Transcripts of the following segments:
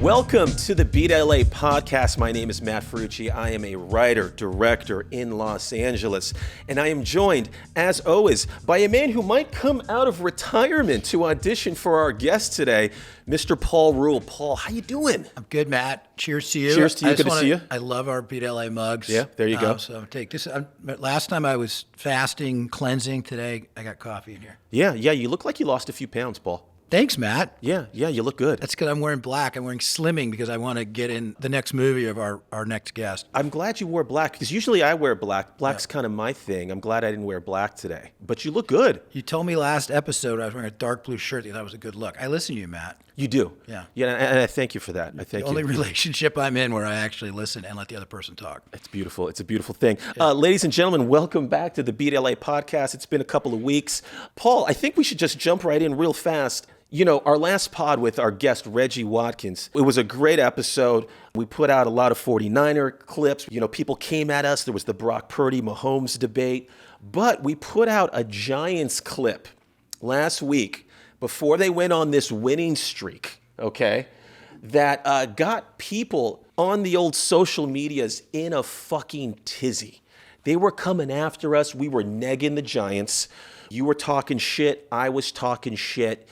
Welcome to the Beat LA podcast. My name is Matt Ferrucci. I am a writer, director in Los Angeles, and I am joined, as always, by a man who might come out of retirement to audition for our guest today, Mr. Paul Rule. Paul, how you doing? I'm good, Matt. Cheers to you. Cheers to you. Good to see you. I love our Beat LA mugs. Yeah, there you go. So take this. Last time I was fasting, cleansing. Today I got coffee in here. Yeah. You look like you lost a few pounds, Paul. Thanks, Matt. Yeah, you look good. That's because I'm wearing black. I'm wearing slimming because I want to get in the next movie of our next guest. I'm glad you wore black because usually I wear black. Black's kind of my thing. I'm glad I didn't wear black today. But you look good. You told me last episode I was wearing a dark blue shirt. That was a good look. I listen to you, Matt. You do. Yeah, and I thank you for that. I thank you. The only relationship I'm in where I actually listen and let the other person talk. It's beautiful. It's a beautiful thing. Yeah. Ladies and gentlemen, welcome back to the Beat LA podcast. It's been a couple of weeks. Paul, I think we should just jump right in real fast. You know, our last pod with our guest, Reggie Watkins, it was a great episode. We put out a lot of 49er clips. You know, people came at us. There was the Brock Purdy Mahomes debate. But we put out a Giants clip last week before they went on this winning streak, okay, that got people on the old social medias in a fucking tizzy. They were coming after us. We were negging the Giants. You were talking shit. I was talking shit.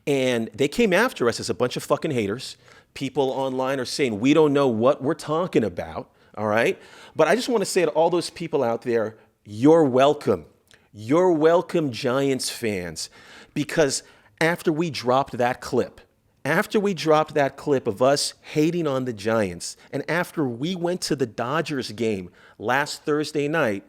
And they came after us as a bunch of fucking haters. People online are saying, we don't know what we're talking about, all right? But I just want to say to all those people out there, you're welcome. You're welcome, Giants fans. Because after we dropped that clip of us hating on the Giants, and after we went to the Dodgers game last Thursday night,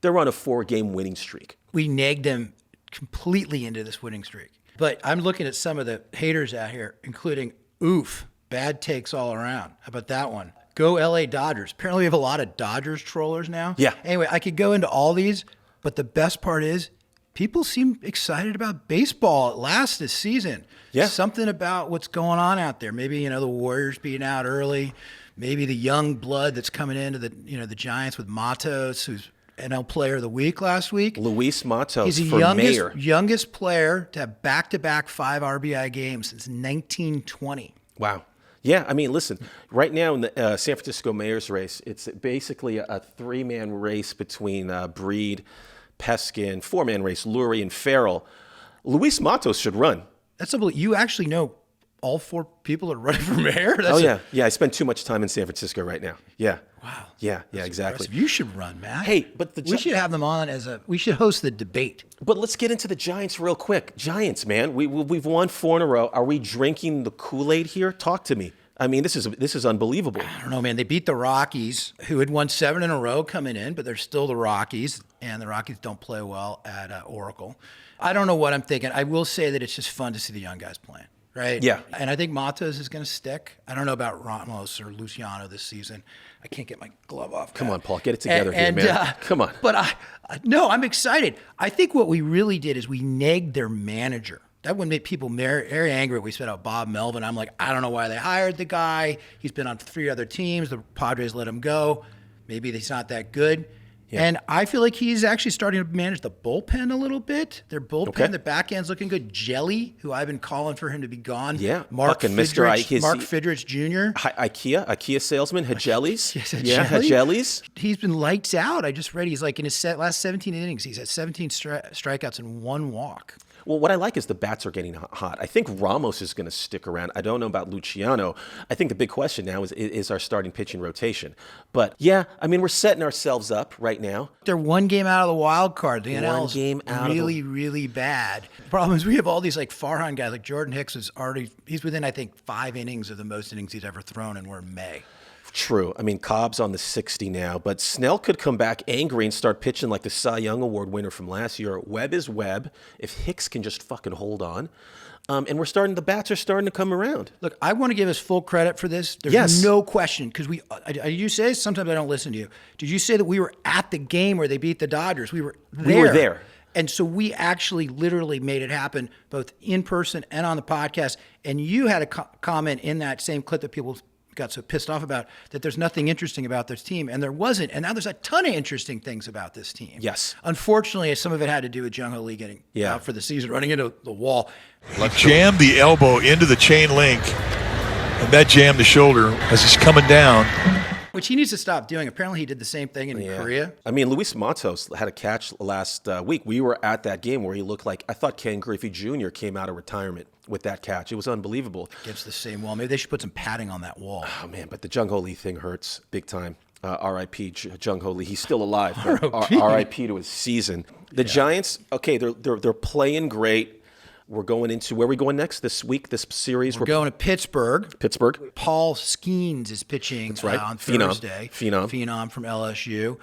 they're on a 4-game winning streak. We nagged them completely into this winning streak. But I'm looking at some of the haters out here, including oof, bad takes all around. How about that one? Go LA Dodgers. Apparently we have a lot of Dodgers trollers now. Yeah. Anyway, I could go into all these, but the best part is people seem excited about baseball at last this season. Yeah. Something about what's going on out there. Maybe, you know, the Warriors being out early. Maybe the young blood that's coming into the Giants with Matos, who's NL Player of the Week last week. Luis Matos. He's the youngest player to have back-to-back 5 RBI games since 1920. Wow. Yeah, I mean, listen, right now in the San Francisco mayor's race, it's basically a 3-man race between Breed, Peskin, 4-man race, Lurie, and Farrell. Luis Matos should run. That's unbelievable. You actually know all 4 people that are running for mayor? Yeah, I spend too much time in San Francisco right now. Yeah. Wow. Yeah, exactly. Impressive. You should run, Matt. Hey, but we should have them on we should host the debate. But let's get into the Giants real quick. Giants, man, we've won 4 in a row. Are we drinking the Kool-Aid here? Talk to me. I mean, this is unbelievable. I don't know, man. They beat the Rockies, who had won 7 in a row coming in, but they're still the Rockies, and the Rockies don't play well at Oracle. I don't know what I'm thinking. I will say that it's just fun to see the young guys playing. Right? Yeah. And I think Matos is going to stick. I don't know about Ramos or Luciano this season. I can't get my glove off. Come on, Paul. Get it together here, man. Come on. But I'm excited. I think what we really did is we nagged their manager. That would make people very angry. We spent out Bob Melvin. I'm like, I don't know why they hired the guy. He's been on 3 other teams. The Padres let him go. Maybe he's not that good. Yeah. And I feel like he's actually starting to manage the bullpen a little bit. Their bullpen, okay. The back end's looking good. Jelly, who I've been calling for him to be gone. Yeah, Mark Fidrich Jr. IKEA salesman, Hajelis. Yes, Hajelis. He's been lights out. I just read he's like in his last 17 innings, he's had 17 strikeouts and 1 walk. Well, what I like is the bats are getting hot. I think Ramos is going to stick around. I don't know about Luciano. I think the big question now is our starting pitching rotation. But yeah, I mean, we're setting ourselves up right now. They're 1 game out of the wild card. The NL is really bad. The problem is we have all these like Farhan guys, like Jordan Hicks he's within, I think, 5 innings of the most innings he's ever thrown, and we're in May. True. I mean, Cobb's on the 60 now, but Snell could come back angry and start pitching like the Cy Young Award winner from last year. Webb is Webb. If Hicks can just fucking hold on. And the bats are starting to come around. Look, I want to give us full credit for this. There's no question, because you say, sometimes I don't listen to you. Did you say that we were at the game where they beat the Dodgers? We were there. We were there. And so we actually literally made it happen both in person and on the podcast. And you had a comment in that same clip that people got so pissed off about, that there's nothing interesting about this team, and there wasn't. And now there's a ton of interesting things about this team. Yes. Unfortunately, some of it had to do with Jung Ho Lee getting out for the season, running into the wall. He jammed the elbow into the chain link, and That jammed the shoulder as he's coming down. Which he needs to stop doing. Apparently, he did the same thing in Korea. I mean, Luis Matos had a catch last week. We were at that game where he looked like, I thought Ken Griffey Jr. came out of retirement with that catch. It was unbelievable. Against the same wall. Maybe they should put some padding on that wall. Oh, man, but the Jung Ho Lee thing hurts big time. R.I.P. Jung Ho Lee. He's still alive. R.I.P. to his season. The Giants, okay, they're playing great. We're going into, where are we going next this week, this series? We're going to Pittsburgh. Paul Skeens is pitching on Thursday. Phenom from LSU.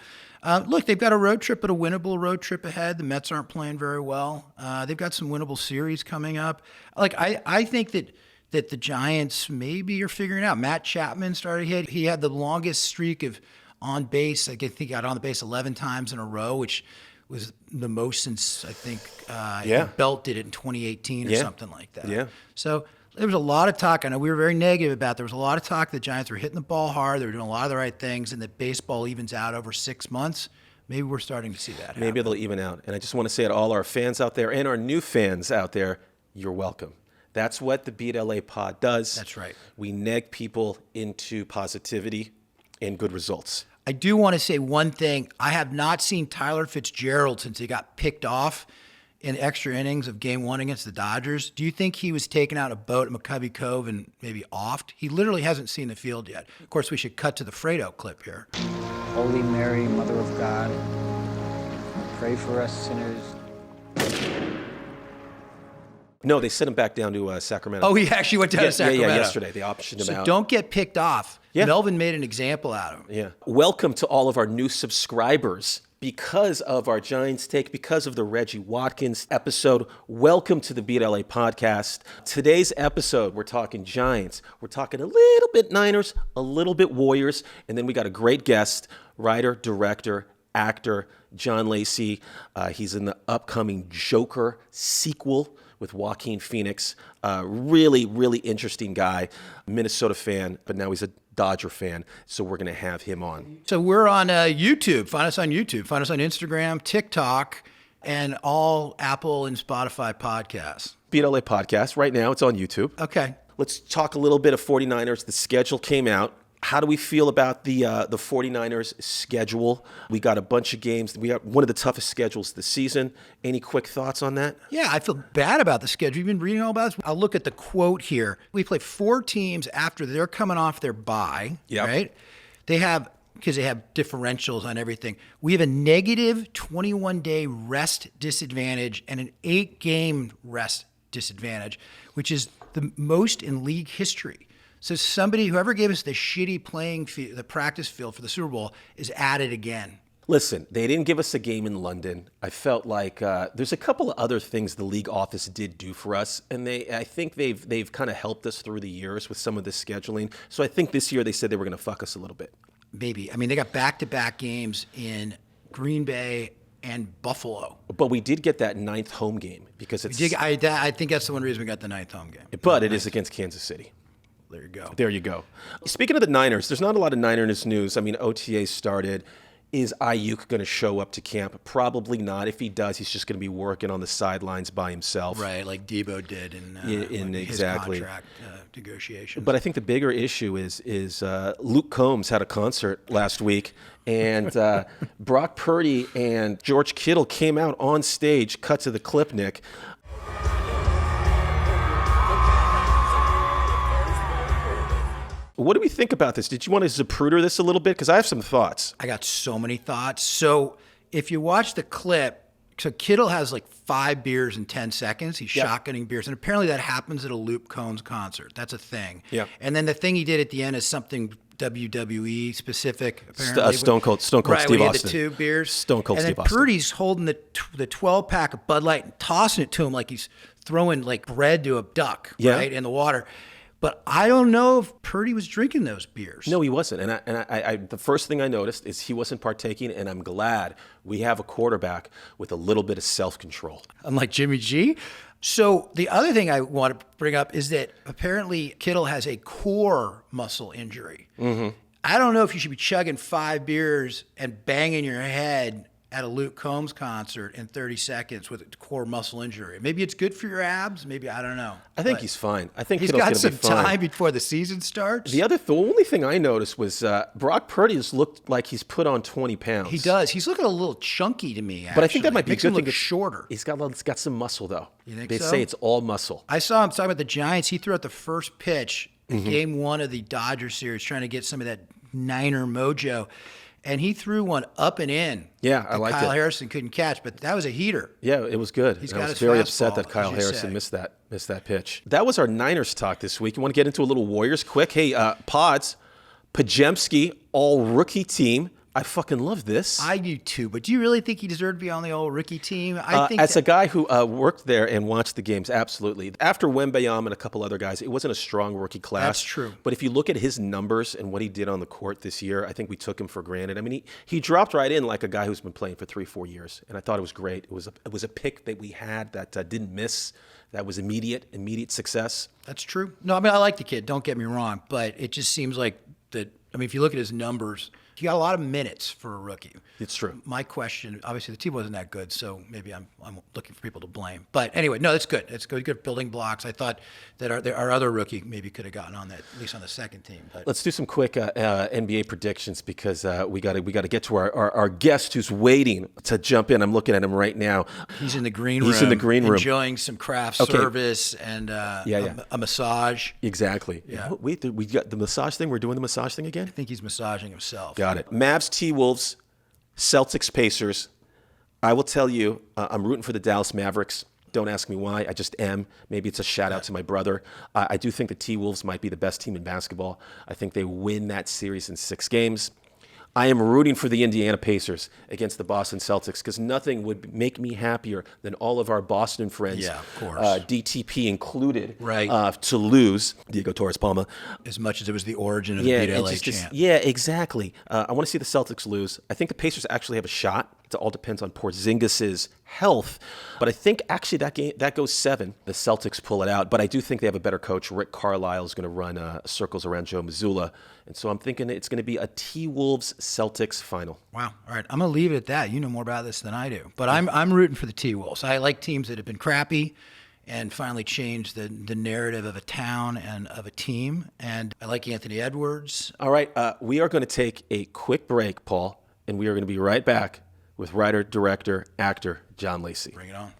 Look, they've got a road trip, but a winnable road trip ahead. The Mets aren't playing very well. They've got some winnable series coming up. Like I think that the Giants maybe are figuring out. Matt Chapman started hit. He had the longest streak of on base. I think he got on the base 11 times in a row, which was the most since, I think, Belt did it in 2018 or something like that. Yeah. So there was a lot of talk. I know we were very negative about it. There was a lot of talk the Giants were hitting the ball hard. They were doing a lot of the right things, and that baseball evens out over 6 months. Maybe we're starting to see that happen. Maybe it'll even out. And I just want to say to all our fans out there and our new fans out there, you're welcome. That's what the Beat LA pod does. That's right. We neg people into positivity and good results. I do want to say one thing. I have not seen Tyler Fitzgerald since he got picked off in extra innings of Game 1 against the Dodgers. Do you think he was taken out a boat at McCovey Cove and maybe offed? He literally hasn't seen the field yet. Of course, we should cut to the Fredo clip here. Holy Mary, Mother of God, pray for us sinners. No, they sent him back down to Sacramento. Oh, he actually went down to Sacramento. Yeah, yesterday. They optioned him out. So don't get picked off. Yeah. Melvin made an example out of him. Yeah. Welcome to all of our new subscribers. Because of our Giants take, because of the Reggie Watkins episode, welcome to the Beat LA podcast. Today's episode, we're talking Giants. We're talking a little bit Niners, a little bit Warriors, and then we got a great guest, writer, director, actor, John Lacy. He's in the upcoming Joker sequel with Joaquin Phoenix. Really, really interesting guy, Minnesota fan, but now he's a Dodger fan, so we're going to have him on. So we're on YouTube. Find us on YouTube. Find us on Instagram, TikTok, and all Apple and Spotify podcasts. Beat LA podcast. Right now, it's on YouTube. Okay. Let's talk a little bit of 49ers. The schedule came out. How do we feel about the 49ers schedule? We got a bunch of games. We got one of the toughest schedules this season. Any quick thoughts on that? Yeah, I feel bad about the schedule. You've been reading all about this? I'll look at the quote here. We play 4 teams after they're coming off their bye, right? Because they have differentials on everything. We have a negative 21-day rest disadvantage and an 8-game rest disadvantage, which is the most in league history. So whoever gave us the shitty playing field, the practice field for the Super Bowl, is at it again. Listen, they didn't give us a game in London. I felt like there's a couple of other things the league office did do for us, and I think they've kind of helped us through the years with some of this scheduling. So I think this year they said they were going to fuck us a little bit. Maybe. I mean, they got back-to-back games in Green Bay and Buffalo. But we did get that 9th home game because it's. I think that's the one reason we got the 9th home game. But it is against Kansas City. There you go. There you go. Speaking of the Niners, there's not a lot of Niners news. I mean, OTA started. Is Ayuk going to show up to camp? Probably not. If he does, he's just going to be working on the sidelines by himself. Right, like Debo did in his contract negotiations. But I think the bigger issue is Luke Combs had a concert last week, and Brock Purdy and George Kittle came out on stage, cut to the clip, Nick. What do we think about this? Did you want to Zapruder this a little bit? Because I have some thoughts. I got so many thoughts. So if you watch the clip, so Kittle has like 5 beers in 10 seconds. He's shotgunning beers. And apparently that happens at a Luke Combs concert. That's a thing. Yeah. And then the thing he did at the end is something WWE specific. Apparently. Stone Cold Steve Austin. Right, Austin. The 2 beers. Stone Cold Steve Austin. And then Purdy's holding the 12-pack of Bud Light and tossing it to him like he's throwing like bread to a duck, right, in the water. But I don't know if Purdy was drinking those beers. No, he wasn't. And I the first thing I noticed is he wasn't partaking, and I'm glad we have a quarterback with a little bit of self-control. Unlike Jimmy G. So the other thing I want to bring up is that apparently Kittle has a core muscle injury. Mm-hmm. I don't know if you should be chugging 5 beers and banging your head at a Luke Combs concert in 30 seconds with a core muscle injury. Maybe it's good for your abs. Maybe, I don't know. I think he's fine. I think he's Kittle's got gonna some be fine. time before the season starts. The only thing I noticed was Brock Purdy has looked like he's put on 20 pounds. He does. He's looking a little chunky to me, actually. But I think that might be a Makes good him thing. look shorter. He's got some muscle, though. You think they so? say it's all muscle. I saw him talking about the Giants. He threw out the first pitch in game 1 of the Dodgers series, trying to get some of that Niner mojo. And he threw one up and in. Yeah, I liked it. Kyle Harrison couldn't catch, but that was a heater. Yeah, it was good. He's I got was his very upset fastball, that Kyle as you Harrison say. missed that pitch. That was our Niners talk this week. You want to get into a little Warriors quick? Hey, Pods, Podziemski, all rookie team. I fucking love this. I do too, but do you really think he deserved to be on the old rookie team? I think as a guy who worked there and watched the games, absolutely. After Wembayama and a couple other guys, it wasn't a strong rookie class. That's true. But if you look at his numbers and what he did on the court this year, I think we took him for granted. I mean, he dropped right in like a guy who's been playing for 3-4 years, and I thought it was great. It was a pick that we had that didn't miss. That was immediate success. That's true. No, I mean, I like the kid, don't get me wrong, but it just seems like that. I mean, if you look at his numbers, he got a lot of minutes for a rookie. It's true. My question, obviously, the team wasn't that good, so maybe I'm looking for people to blame. But anyway, no, that's good. It's good building blocks. I thought that our other rookie maybe could have gotten on that, at least on the second team. But let's do some quick NBA predictions because we got to get to our guest who's waiting to jump in. I'm looking at him right now. He's in the green room. Enjoying some craft service and a massage. Exactly. Yeah. Wait, we got the massage thing. We're doing the massage thing again? I think he's massaging himself. Got it. Mavs, T-Wolves, Celtics, Pacers. I will tell you, I'm rooting for the Dallas Mavericks. Don't ask me why. I just am. Maybe it's a shout out to my brother. I do think the T-Wolves might be the best team in basketball. I think they win that series in 6 games. I am rooting for the Indiana Pacers against the Boston Celtics because nothing would make me happier than all of our Boston friends, of course. DTP included, right. To lose Diego Torres Palma. As much as it was the origin of the Beat LA chant. Yeah, exactly. I want to see the Celtics lose. I think the Pacers actually have a shot. It all depends on Porzingis' health. But I think actually that goes 7. The Celtics pull it out. But I do think they have a better coach. Rick Carlisle is going to run circles around Joe Mazzulla. And so I'm thinking it's going to be a T-Wolves-Celtics final. Wow. All right. I'm going to leave it at that. You know more about this than I do. But I'm rooting for the T-Wolves. I like teams that have been crappy and finally changed the narrative of a town and of a team. And I like Anthony Edwards. All right. We are going to take a quick break, Paul. And we are going to be right back with writer, director, actor John Lacy. Bring it on.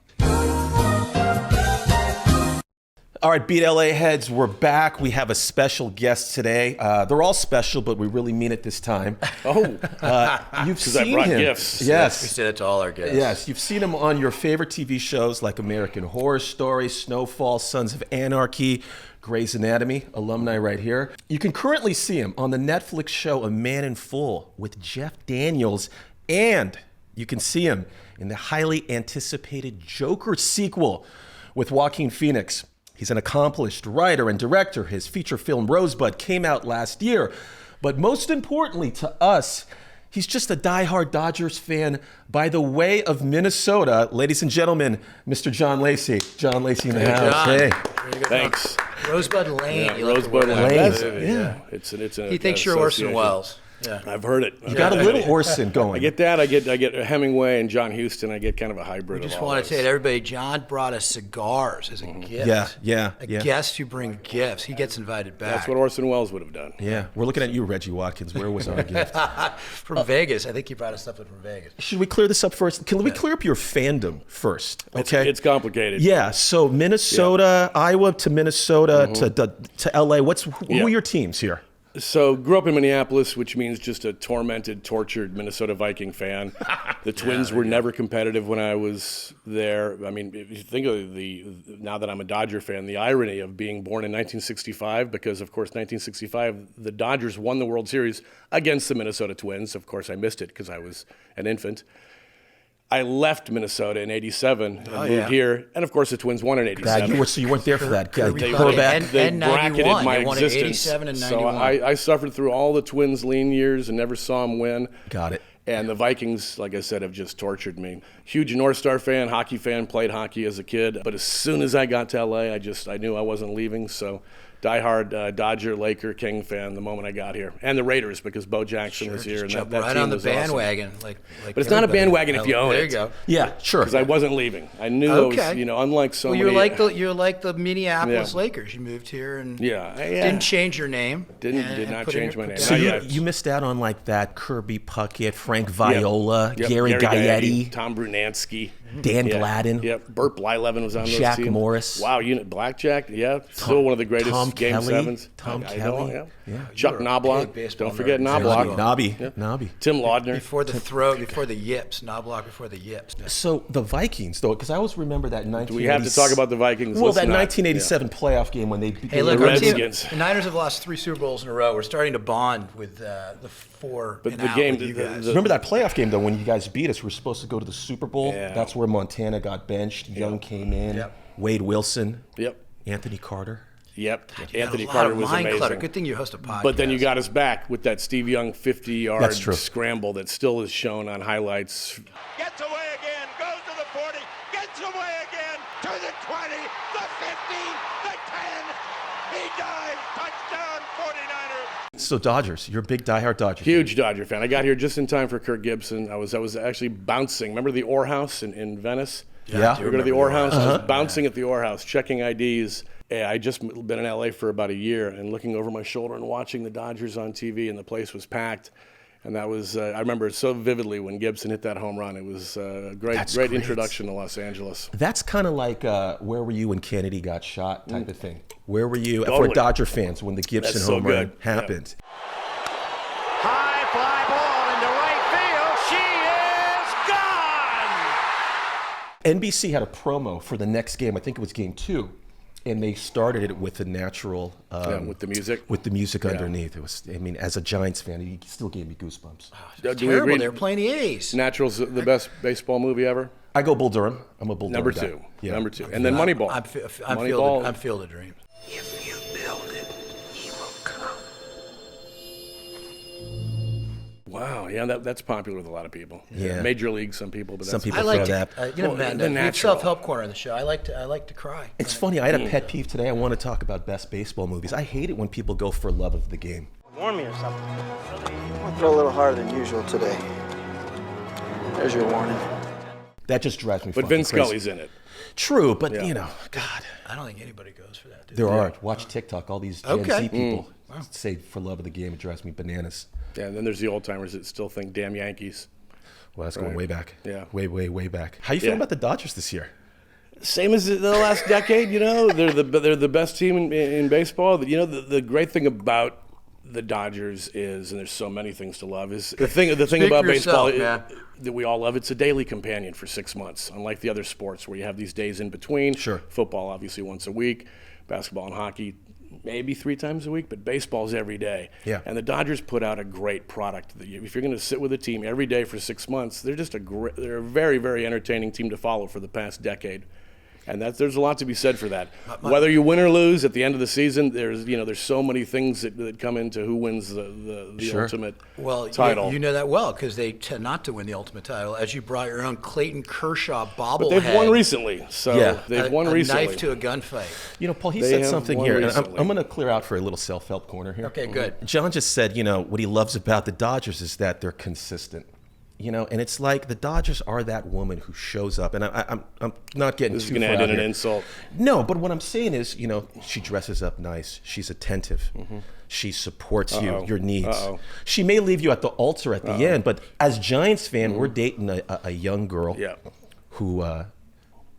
All right, Beat LA heads, we're back. We have a special guest today. They're all special, but we really mean it this time. You've seen I brought him. gifts. Yes. We say that to all our guests. Yes, you've seen him on your favorite TV shows like American Horror Story, Snowfall, Sons of Anarchy, Grey's Anatomy, alumni right here. You can currently see him on the Netflix show A Man in Full with Jeff Daniels, and you can see him in the highly anticipated Joker sequel with Joaquin Phoenix. He's an accomplished writer and director. His feature film Rosebud came out last year. But most importantly to us, he's just a diehard Dodgers fan by the way of Minnesota. Ladies and gentlemen, Mr. John Lacy. John Lacy in the house. John. Hey. Thanks. Rosebud Lane. Yeah, You like Rosebud the word. Lane. Yeah. It's an He thinks you're Orson Welles. Yeah. I've heard it. You got a little Orson going. I get that. I get Hemingway and John Huston. I get kind of a hybrid. I just of all want those. to tell everybody, John brought us cigars as a gift. Yeah. A guest who brings gifts. He gets invited back. That's what Orson Welles would have done. Yeah, we're looking at you, Reggie Watkins. Where was our gift? From Vegas. I think he brought us something from Vegas. Should we clear this up first? Can we clear up your fandom first? Okay. It's complicated. Yeah, so Minnesota, Iowa to Minnesota to LA. Who are your teams here? So grew up in Minneapolis, which means just a tormented, tortured Minnesota Viking fan. The Twins were never competitive when I was there. I mean, if you think of now that I'm a Dodger fan, the irony of being born in 1965, because of course 1965, the Dodgers won the World Series against the Minnesota Twins. Of course, I missed it because I was an infant. I left Minnesota in '87 and moved here, and of course the Twins won in '87. So you weren't there for that. They And 91. bracketed my They won in existence. 87 and So 91. I suffered through all the Twins' lean years and never saw them win. Got it. And the Vikings, like I said, have just tortured me. Huge North Star fan, hockey fan, played hockey as a kid. But as soon as I got to LA, I knew I wasn't leaving. So diehard Dodger, Laker, King fan the moment I got here, and the Raiders because Bo Jackson was here, and Jump that right team on the was awesome. bandwagon. Like But it's not a bandwagon if you own There it. you go. Yeah, sure. Because I wasn't leaving. I knew I was, unlike so many. You're like the Minneapolis Lakers. You moved here and didn't change your name. Did not change my name. So you missed out on like that Kirby Puckett, Frank Viola, Yep. Gary Gaetti, Tom Brunansky, Dan Gladden. Yep. Burt Blyleven was on those Jack teams. Morris. Wow, Blackjack. Yeah, still one of the greatest Tom Game Kelly. 7s. Tom I Kelly. know, Yeah. Chuck Knobloch. Don't forget Knobloch. Nobby. Tim Laudner. Before the yips. Knobloch before the yips. So the Vikings, though, because I always remember that 1987. Do we have to talk about the Vikings? Well, Let's that not. 1987 playoff game when they beat Hey, look, the our team, Redskins. the Niners have lost 3 Super Bowls in a row. We're starting to bond with the 4 But and the out game- with you the- guys. the- Remember that playoff game, though, when you guys beat us? We were supposed to go to the Super Bowl. Yeah. That's where Montana got benched. Young came in. Yep. Wade Wilson. Yep. Anthony Carter. Yep. You got a Anthony lot Carter of was mind clutter. amazing. Good thing you host a podcast. But then you got us back with that Steve Young 50-yard That's true. scramble that still is shown on highlights. Gets away again, goes to the 40, gets away again, to the 20, the 50, the 10. He dives, touchdown, 49ers. So Dodgers, you're a big diehard Dodger. Huge Dodger fan. I got here just in time for Kirk Gibson. I was actually bouncing. Remember the Orr House in Venice? Yeah. We were going to the Orr House. I was bouncing at the Orr House, checking IDs. I just been in LA for about a year and looking over my shoulder and watching the Dodgers on TV, and the place was packed. And that was, I remember it so vividly when Gibson hit that home run. It was a great introduction to Los Angeles. That's kind of like where were you when Kennedy got shot type of thing. Where were you Totally. for Dodger fans when the Gibson That's so home run good. happened? High fly ball into right field. She is gone. NBC had a promo for the next game. I think it was game 2. And they started it with the natural, With the music. with the music underneath. It was, I mean, as a Giants fan, it still gave me goosebumps. Do we terrible. agree? They're playing the A's. Natural's the best baseball movie ever. I go Bull Durham. I'm a Bull Number Durham 2. guy. Yeah. Number 2. And then Moneyball. I'm Moneyball. Field of Dreams. If you build it, he will come. Wow, yeah, that's popular with a lot of people. Yeah. Major League, some people, but Some that's people I like throw to, that. Matt, the we have natural. self-help corner on the show. I like to cry. It's funny. I had a pet peeve today. I want to talk about best baseball movies. I hate it when people go for love of the game. Warn me or something. I'm gonna throw a little harder than usual today. There's your warning. That just drives me. But fucking Vince crazy. Scully's in it. True, but Yeah. you know, God, I don't think anybody goes for that. Dude. there are. Watch TikTok. All these Gen Okay. Z people say for love of the game. It drives me bananas. Yeah, and then there's the old timers that still think damn Yankees. Well, that's going way back. Yeah. way back. How you feeling Yeah. about the Dodgers this year? Same as the last decade, you know. They're the best team in baseball. You know, the great thing about the Dodgers is, and there's so many things to love, is the thing about for baseball yourself, man. that we all love. It's a daily companion for 6 months, unlike the other sports where you have these days in between. Sure. Football, obviously, once a week. Basketball and hockey, maybe 3 times a week, but baseball's every day. Yeah. And the Dodgers put out a great product. If you're going to sit with a team every day for 6 months, they're a very, very entertaining team to follow for the past decade. And there's a lot to be said for that. Whether you win or lose at the end of the season, there's so many things that come into who wins the Sure. ultimate title. title. You know that well because they tend not to win the ultimate title. As you brought your own Clayton Kershaw bobblehead. But they've won recently, so Yeah. they've won a recently. knife to a gunfight. You know, Paul, he They said have something won here, and recently. I'm going to clear out for a little self-help corner here. Okay, good. John just said, you know, what he loves about the Dodgers is that they're consistent. You know, and it's like the Dodgers are that woman who shows up, and I'm not getting This is too going to far end out in an here. insult. No, but what I'm saying is, you know, she dresses up nice. She's attentive. She supports your needs. She may leave you at the altar at the end, but as Giants fan, we're dating a young girl Yeah. who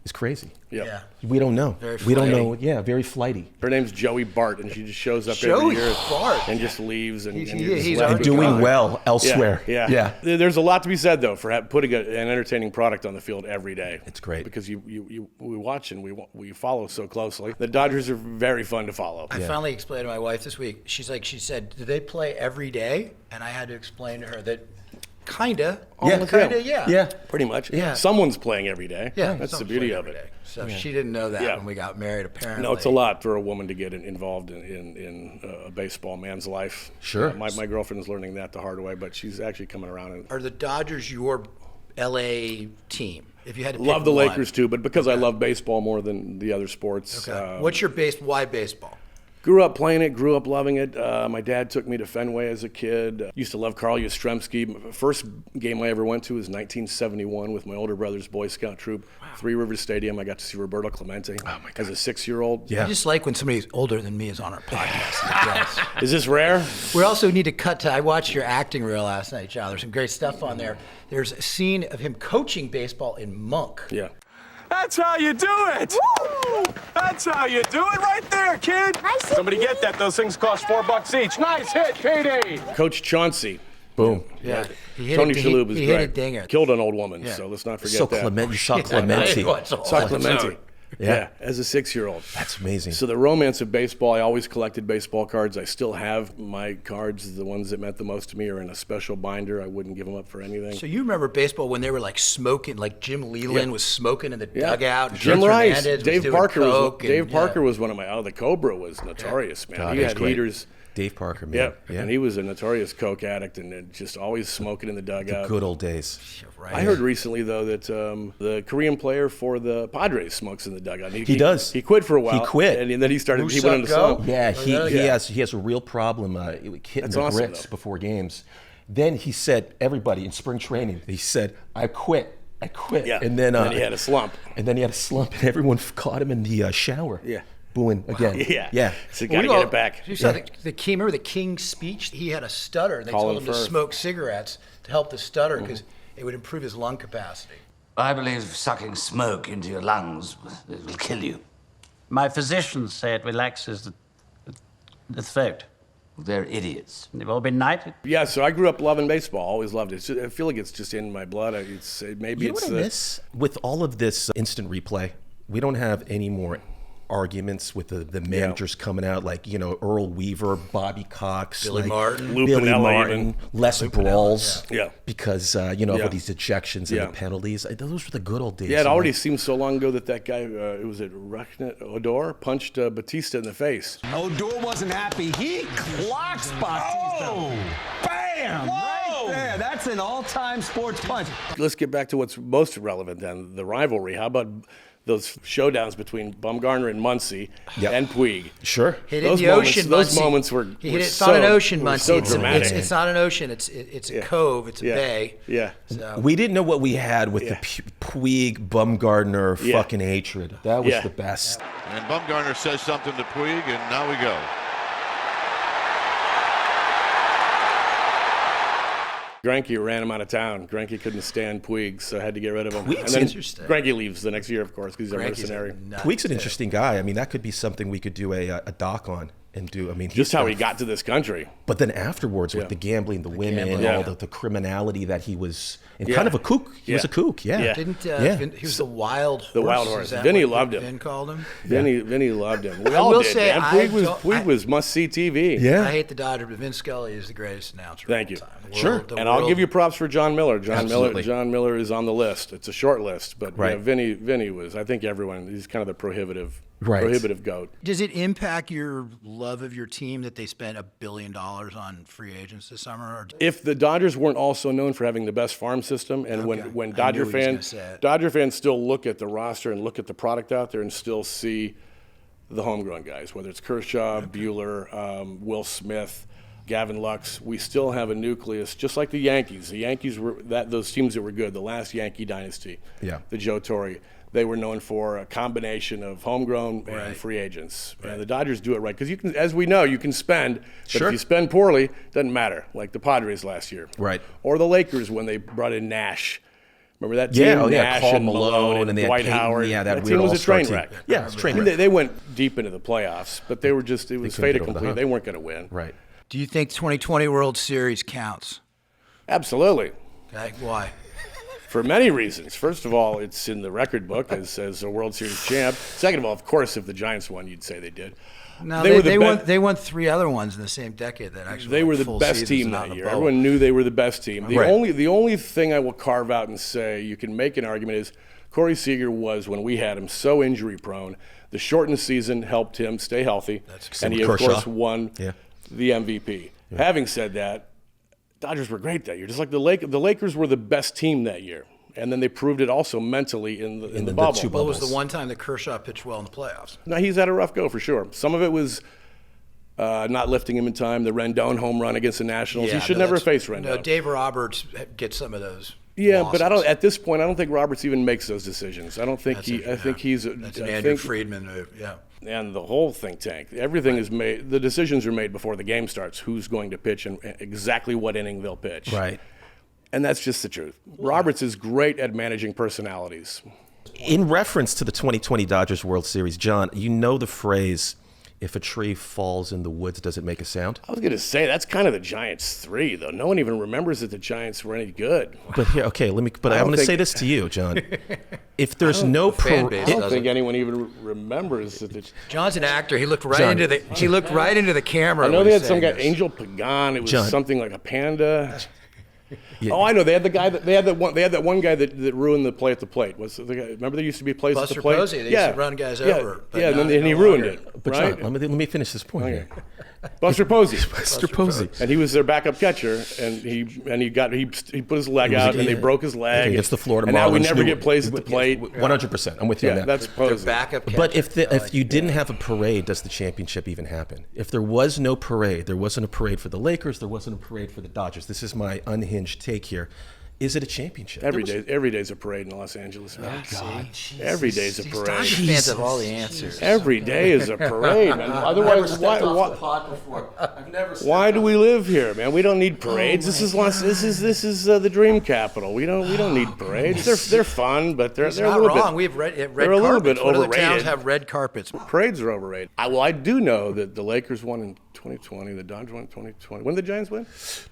is crazy. Yep. Yeah. We don't know. Very We don't flighty. know. Yeah, very flighty. Her name's Joey Bart, and she just shows up Joey every year Bart. and just leaves. And He's you're just already left And with doing God. well elsewhere. Yeah. There's a lot to be said though for putting an entertaining product on the field every day. It's great. because we watch and we follow so closely. The Dodgers are very fun to follow. I finally explained to my wife this week. She said, do they play every day? And I had to explain to her that kinda. Yeah. Pretty much. Yeah. Someone's playing every day. Yeah, That's the someone's beauty playing of every it. day. So she didn't know that Yeah. when we got married, apparently. No, it's a lot for a woman to get involved in a baseball man's life. Sure. My girlfriend is learning that the hard way, but she's actually coming around and Are the Dodgers your LA team? If you had to pick love the one. Lakers too, but because I love baseball more than the other sports. Okay. What's your why baseball? Grew up playing it, grew up loving it. My dad took me to Fenway as a kid. Used to love Carl Yastrzemski. First game I ever went to was 1971 with my older brother's Boy Scout troop. Wow. Three Rivers Stadium. I got to see Roberto Clemente as a 6-year-old. I just like when somebody older than me is on our podcast. Is this rare? We also need to cut to, I watched your acting reel last night, John. There's some great stuff on there. There's a scene of him coaching baseball in Monk. Yeah. That's how you do it. Woo! That's how you do it right there, kid. Somebody get that. Those things cost $4 each. Nice hit, KD. Coach Chauncey. Boom. Yeah. Tony Shalhoub was he great. hit a dinger. Killed an old woman, so let's not forget So that. Clemente, you saw Clemente. Saw Clemente. Yeah. As a 6-year-old. That's amazing. So the romance of baseball, I always collected baseball cards. I still have my cards. The ones that meant the most to me are in a special binder. I wouldn't give them up for anything. So you remember baseball when they were like smoking, like Jim Leland was smoking in the dugout. Jim Keith Rice, Hernandez was Dave doing Parker coke Parker was one of my. The Cobra was notorious, man. God, he he was had great. heaters. Dave Parker, man. Yeah, and he was a notorious coke addict and just always smoking in the dugout. Good old days. Right. I heard recently though that the Korean player for the Padres smokes in the dugout. He does. He quit for a while. He quit. and then he started. He Musa went on the Go? slump. Yeah, he has a real problem hitting That's the awesome, grits though. before games. Then he said, everybody in spring training, he said, I quit. Yeah, And then he had a slump. And then he had a slump, and everyone caught him in the shower. Yeah. Booing again. Yeah. So got to get it back. You saw the King, remember the King's speech? He had a stutter. They Colin told him to Firth. smoke cigarettes to help the stutter because it would improve his lung capacity. I believe sucking smoke into your lungs will kill you. My physicians say it relaxes the throat. They're idiots. They've all been knighted. Yeah, so I grew up loving baseball. Always loved it. I feel like it's just in my blood. Maybe You know it's what I miss? With all of this instant replay, we don't have any more arguments with the managers coming out like, Earl Weaver, Bobby Cox, Billy Martin. Lou Billy Piniella Martin, even. less brawls. Yeah. Because, of all these ejections and the penalties. Those were the good old days. Yeah, it already seemed so long ago that guy, was it Odor, punched Batista in the face. Odor wasn't happy. He clocks Bautista. Oh, bam! Right there. That's an all-time sports punch. Let's get back to what's most relevant then, the rivalry. How about those showdowns between Bumgarner and Muncy and Puig? Sure. Hit Those in the moments- ocean, those Muncy. moments were It's so- not an ocean, were Muncy. so It's dramatic. it's not an ocean. It's a cove. It's a bay. Yeah. So. We didn't know what we had with the Puig, Bumgarner fucking hatred. That was Yeah. the best. And Bumgarner says something to Puig, and now we go. Greinke ran him out of town. Greinke couldn't stand Puig, so had to get rid of him. Puig's and then interesting. Greinke leaves the next year, of course, because he's a Greinke's mercenary. nuts. Puig's an interesting guy. I mean, that could be something we could do a doc on and do. I mean, Just how he got to this country. But then afterwards, with the gambling, the women, gambling. all Yeah. the criminality that he was, and kind of a kook. He was Yeah. a kook. Yeah. Yeah. Didn't Yeah. he was the wild horse? The wild Is horse. that Vinny what loved him. Vin called him. Vinny loved him. We I all will did, say, man. I Puig was must-see TV. Yeah. I hate the Dodgers, but Vin Scully is the greatest announcer. Thank of you. all time. The Sure. world- the And I'll world- give you props for John Miller. Absolutely. John Miller is on the list. It's a short list, but Right. Vinny was. I think he's kind of the prohibitive goat. Does it impact your love of your team that they spent $1 billion on free agents this summer? Or If the Dodgers weren't also known for having the best farm system, and when I Dodger knew he was gonna fans say it. Dodger fans still look at the roster and look at the product out there and still see the homegrown guys, whether it's Kershaw, Buehler, Will Smith, Gavin Lux, we still have a nucleus, just like the Yankees. The Yankees were those teams that were good, the last Yankee dynasty, the Joe Torre. They were known for a combination of homegrown and free agents. And the Dodgers do it right. Because you can, as we know, you can spend, but if you spend poorly, it doesn't matter. Like the Padres last year. Right. Or the Lakers when they brought in Nash. Remember that team? Nash Karl and Malone and they had Dwight Payton. Howard. Yeah, that weird team was a all-star train team. wreck. Yeah, it's a train I mean, wreck. they went deep into the playoffs, but they were just, it was fait couldn't get over the accompli. hump. They weren't going to win. Right. do you think 2020 World Series counts? Absolutely. Okay, why? For many reasons. First of all, it's in the record book as a World Series champ. Second of all, of course, if the Giants won, you'd say they did. No, They were the they won 3 other ones in the same decade that actually They were were the full best seasons team out that in the year. bubble. Everyone knew they were the best team. The Right. only thing I will carve out and say you can make an argument is Corey Seager was, when we had him, so injury prone. The shortened season helped him stay healthy, and he of Kershaw. course won the MVP. Having said that, Dodgers were great that year. Just like the Lakers were the best team that year, and then they proved it also mentally in the bubble. two Well, it was bubbles. the one time that Kershaw pitched well in the playoffs. Now he's had a rough go for sure. Some of it was not lifting him in time, the Rendon home run against the Nationals. He should never face Rendon. No, Dave Roberts gets some of those. Yeah, losses. but at this point, I don't think Roberts even makes those decisions. I don't think I think he's. That's an Andrew Friedman move. Yeah. And the whole think tank, everything is made. The decisions are made before the game starts. Who's going to pitch and exactly what inning they'll pitch. Right. And that's just the truth. Roberts is great at managing personalities. In reference to the 2020 Dodgers World Series, John, you know the phrase, if a tree falls in the woods, does it make a sound? I was going to say, that's kind of the Giants 3, though. No one even remembers that the Giants were any good. But here, okay, I'm going to say this to you, John. If there's no I don't think anyone even remembers that. John's an actor. He looked right into the camera. I know they had some guy, Angel Pagan. It was something like a panda. Yeah. Oh, I know. They had that one guy that ruined the play at the plate. Was the guy? Remember there used to be plays at the plate? Buster Posey. They used to run guys over. Yeah, and he ruined it. But right? John, let me finish this point. Okay. Buster Posey. Buster Posey. And he was their backup catcher, and he put his leg out, and they broke his leg. Against the Florida Marlins. And now we never get plays at the plate. 100%. I'm with you on that. That's Posey. Backup catcher. But if you didn't have a parade, does the championship even happen? If there was no parade, there wasn't a parade for the Lakers, there wasn't a parade for the Dodgers. This is my unhinged take here. Is it a championship? Every day's a parade in Los Angeles. Oh, God. Every day's a parade. Dodgers fans have all the answers. Every day is a parade, man. Otherwise, why do we live here, man? We don't need parades. This is the dream capital. We don't need parades. They're fun, but they're a little wrong. bit. We have red they're a little bit What overrated. other towns have red carpets? Parades are overrated. I do know that the Lakers won in 2020. The Dodgers won in 2020. When did the Giants win?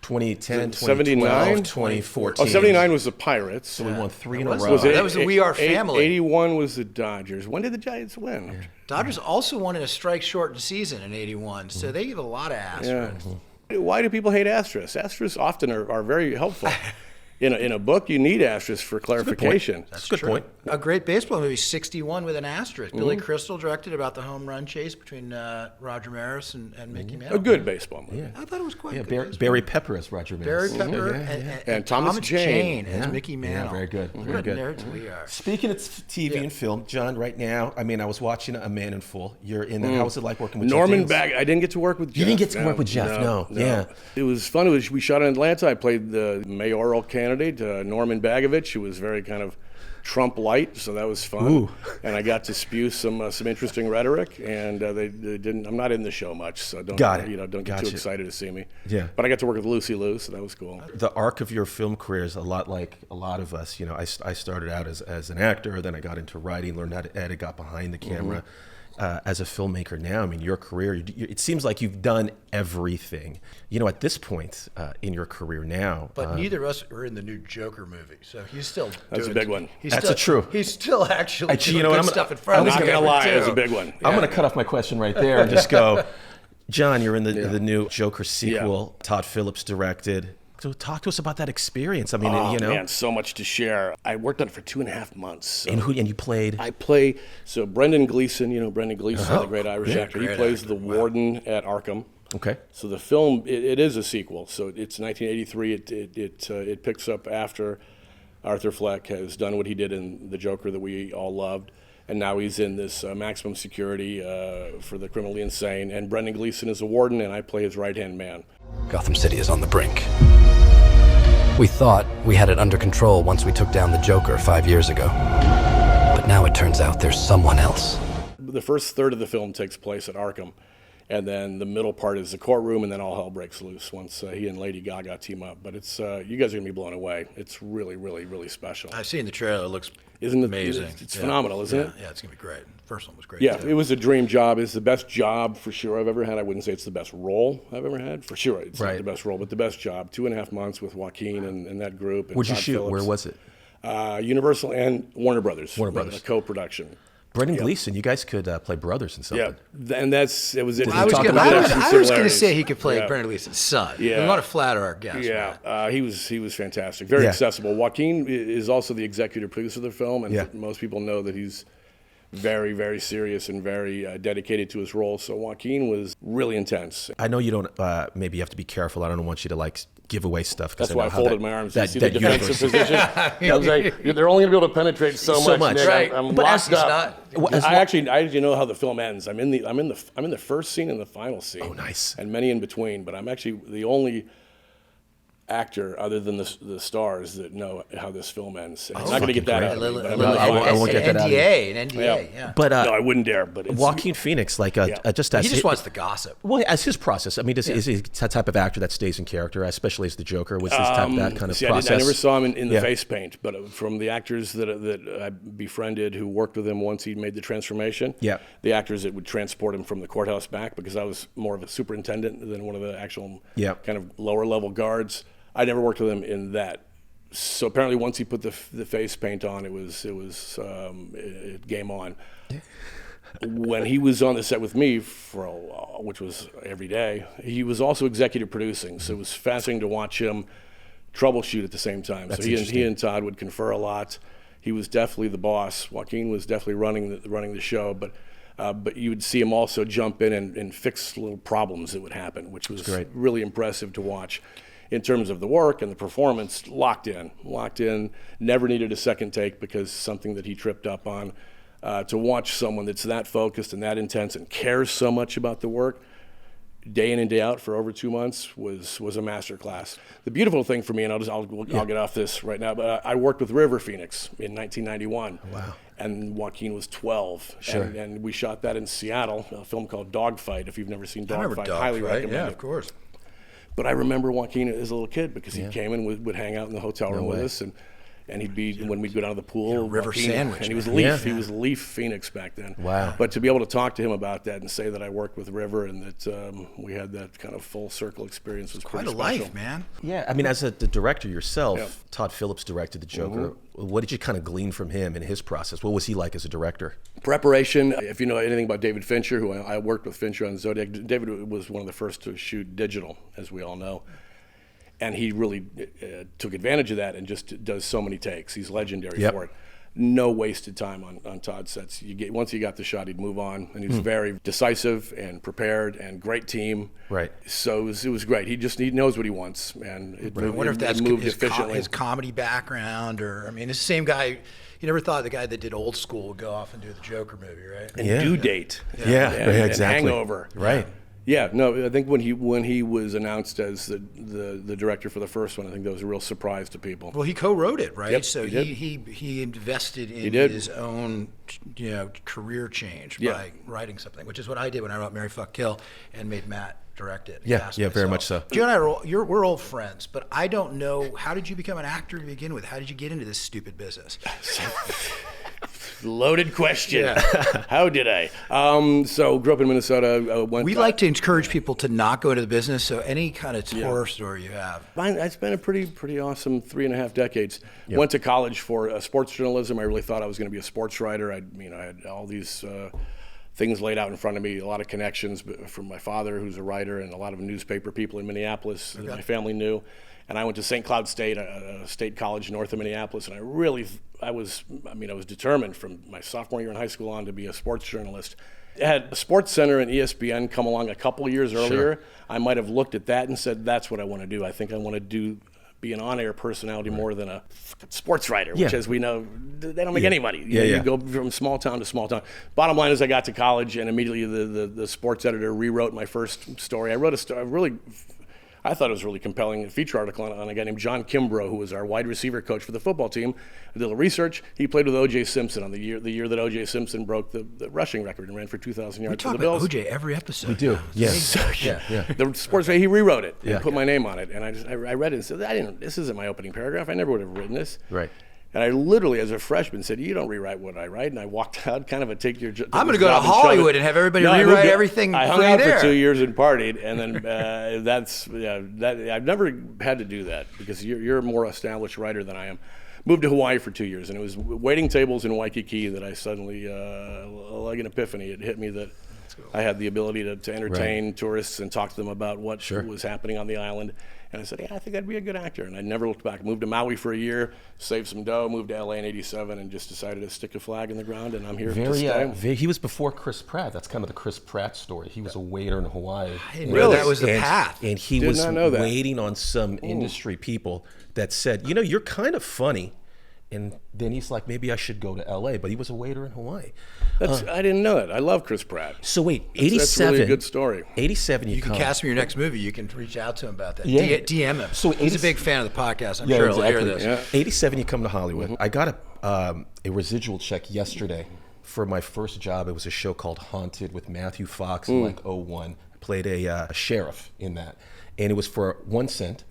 2010, 79, 2014. Oh, 79 was the Pirates. So we won 3 in a row. That was the We Are family. 81 was the Dodgers. When did the Giants win? Yeah. Dodgers also won in a strike-shortened season in '81, so they give a lot of asterisks. Yeah. Why do people hate asterisks? Asterisks often are very helpful. In a book, you need asterisks for clarification. That's a good point. A great baseball movie, 61 with an asterisk. Billy Crystal directed about the home run chase between Roger Maris and Mickey Mantle. A good baseball movie. Yeah. I thought it was quite good. Barry Pepper as Roger Maris. Barry Pepper and Thomas Jane as Mickey Mantle. Yeah, very good. What nerds we are. Speaking of TV and film, John, right now, I was watching A Man in Full. You're in there. How was it like working with Norman Jeff Daniels? I didn't get to work with Jeff. You didn't get to work with Jeff, no. Yeah. It was fun. We shot in Atlanta. I played the mayoral candidate, Norman Bagovich, who was very kind of Trump light, so that was fun. Ooh. And I got to spew some interesting rhetoric, and they didn't. I'm not in the show much, so don't get too excited to see me. Yeah. But I got to work with Lucy Liu, so that was cool. The arc of your film career is a lot like a lot of us. I started out as an actor, then I got into writing, learned how to edit, got behind the camera. As a filmmaker now, your career, it seems like you've done everything. At this point in your career now. But neither of us are in the new Joker movie, so he's still That's a big one. That's true. He's still actually doing good stuff in front of us. I'm not going to lie, it's a big one. I'm going to cut off my question right there and just go, John, you're in the new Joker sequel, Todd Phillips directed. So talk to us about that experience. Man, so much to share. I worked on it for 2.5 months. So and you played? I play, Brendan Gleeson, Brendan Gleeson, the great Irish actor. He plays the warden at Arkham. Okay. So the film, it is a sequel. So it's 1983. It picks up after Arthur Fleck has done what he did in The Joker that we all loved. And now he's in this maximum security for the criminally insane. And Brendan Gleeson is a warden, and I play his right-hand man. Gotham City is on the brink. We thought we had it under control once we took down the Joker 5 years ago. But now it turns out there's someone else. The first third of the film takes place at Arkham. And then the middle part is the courtroom, and then all hell breaks loose once he and Lady Gaga team up. But it's you guys are going to be blown away. It's really, really, really special. I've seen the trailer. It looks amazing. It's phenomenal, isn't it? Yeah, it's going to be great. The first one was great. Yeah, too. It was a dream job. It's the best job for sure I've ever had. I wouldn't say it's the best role I've ever had. For sure, it's not the best role, but the best job. 2.5 months with Joaquin and that group. And Where'd you Todd shoot? Phillips. Where was it? Universal and Warner Brothers. A co-production. Brendan Gleeson, you guys could play brothers in something. Yeah, and it was it. I was going to say he could play Brendan Gleeson's son. Yeah. We want to flatter our guest. Yeah, he was fantastic. Very accessible. Joaquin is also the executive producer of the film, and most people know that he's very, very serious and very dedicated to his role. So Joaquin was really intense. I know you don't, maybe you have to be careful. I don't want you to like give away stuff. That's why I folded my arms. That, you see the defensive position? I was like, they're only going to be able to penetrate so much. Nick. Right. I'm but locked up. I know how the film ends. I'm in the first scene and the final scene. Oh, nice. And many in between. But I'm actually the only actor other than the stars that know how this film ends. I'm not going to get that out of me, but I won't get that out of you. An NDA, yeah. But no, I wouldn't dare. But it's, Joaquin Phoenix, like just as he just wants the gossip. Well, as his process. I mean, is he that type of actor that stays in character, especially as the Joker? Was this type that kind of process? I never saw him in the face paint, but from the actors that I befriended who worked with him once he made the transformation, the actors that would transport him from the courthouse back, because I was more of a superintendent than one of the actual kind of lower level guards. I never worked with him in that. So apparently, once he put the face paint on, it was game on. When he was on the set with me which was every day, he was also executive producing. So it was fascinating to watch him troubleshoot at the same time. So he and Todd would confer a lot. He was definitely the boss. Joaquin was definitely running the show, but you would see him also jump in and fix little problems that would happen, which was really impressive to watch. In terms of the work and the performance, locked in, never needed a second take because something that he tripped up on. To watch someone that's that focused and that intense and cares so much about the work, day in and day out for over 2 months, was a master class. The beautiful thing for me, and I'll get off this right now, but I worked with River Phoenix in 1991. Wow. And Joaquin was 12. Sure. And we shot that in Seattle, a film called Dogfight. If you've never seen Dogfight, highly recommend it. Yeah, of course. But I remember Joaquin as a little kid because he came and would hang out in the hotel room with us, and he'd be when we'd go down to the pool. River Joaquin, sandwich. And he was Leaf. He was Leaf Phoenix back then. Wow. But to be able to talk to him about that and say that I worked with River and that we had that kind of full circle experience was quite pretty a special. life, man. Yeah, I mean, as the director yourself, Todd Phillips directed the Joker. What did you kind of glean from him in his process? What was he like as a director? Preparation. If you know anything about David Fincher, who I worked with Fincher on Zodiac, David was one of the first to shoot digital, as we all know. And he really took advantage of that and just does so many takes. He's legendary for it. No wasted time on Todd's sets. Once he got the shot, he'd move on, and he was very decisive and prepared and great team. Right. So it was great. He knows what he wants, and I wonder if that's moved his efficiently. His comedy background, or I mean, it's the same guy. You never thought the guy that did Old School would go off and do the Joker movie, right? And Due Date. Yeah, exactly. And Hangover. Right. Yeah, no, I think when he was announced as the director for the first one, I think that was a real surprise to people. Well, he co-wrote it, right? Yep, so he invested in his own career change by writing something, which is what I did when I wrote Marry, Fuck, Kill and made Matt direct it. Yeah, very much so. You and I we're old friends, but I don't know, how did you become an actor to begin with? How did you get into this stupid business? Loaded question. Yeah. How did I? So grew up in Minnesota. We like to encourage people to not go into the business. So any kind of horror story you have. It's been a pretty awesome 3.5 decades. Went to college for sports journalism. I really thought I was going to be a sports writer. I had all these things laid out in front of me, a lot of connections from my father, who's a writer, and a lot of newspaper people in Minneapolis that my family knew. And I went to St. Cloud State, a state college north of Minneapolis, and I was determined from my sophomore year in high school on to be a sports journalist. I had Sports Center and ESPN come along a couple of years earlier. I might have looked at that and said, that's what I want to do. I think I want to be an on-air personality more than a sports writer, which, as we know, they don't make any money. You go from small town to small town. Bottom line is I got to college, and immediately the sports editor rewrote my first story. I wrote a story, I thought it was a really compelling feature article on a guy named John Kimbrough, who was our wide receiver coach for the football team. I did a little research. He played with O.J. Simpson on the year that O.J. Simpson broke the rushing record and ran for 2,000 yards for the Bills. We talk about O.J. every episode. We do. Yes. The sports guy, he rewrote it and put my name on it. And I read it and said, this isn't my opening paragraph. I never would have written this. Right. And I literally, as a freshman, said, you don't rewrite what I write. And I walked out, kind of a take your job. I'm going to go to Hollywood and have everybody rewrite everything. I hung out for 2 years and partied. And then I've never had to do that because you're a more established writer than I am. Moved to Hawaii for 2 years. And it was waiting tables in Waikiki that I suddenly, like an epiphany, it hit me that I had the ability to entertain tourists and talk to them about what was happening on the island. And I said, yeah, I think I'd be a good actor. And I never looked back. Moved to Maui for a year, saved some dough, moved to LA in '87, and just decided to stick a flag in the ground, and I'm here to stay. He was before Chris Pratt. That's kind of the Chris Pratt story. He was a waiter in Hawaii. I didn't know that was the path. And he was waiting on some industry people that said, you know, you're kind of funny. And then he's like, maybe I should go to LA, but he was a waiter in Hawaii. I didn't know that. I love Chris Pratt. So wait, 87. That's really a good story. 87, you can cast him your next movie. You can reach out to him about that. Yeah. DM him. So he's a big fan of the podcast. I'm sure he'll hear this. Yeah. 87, you come to Hollywood. I got a residual check yesterday for my first job. It was a show called Haunted with Matthew Fox in like 01. I played a sheriff in that. And it was for 1 cent.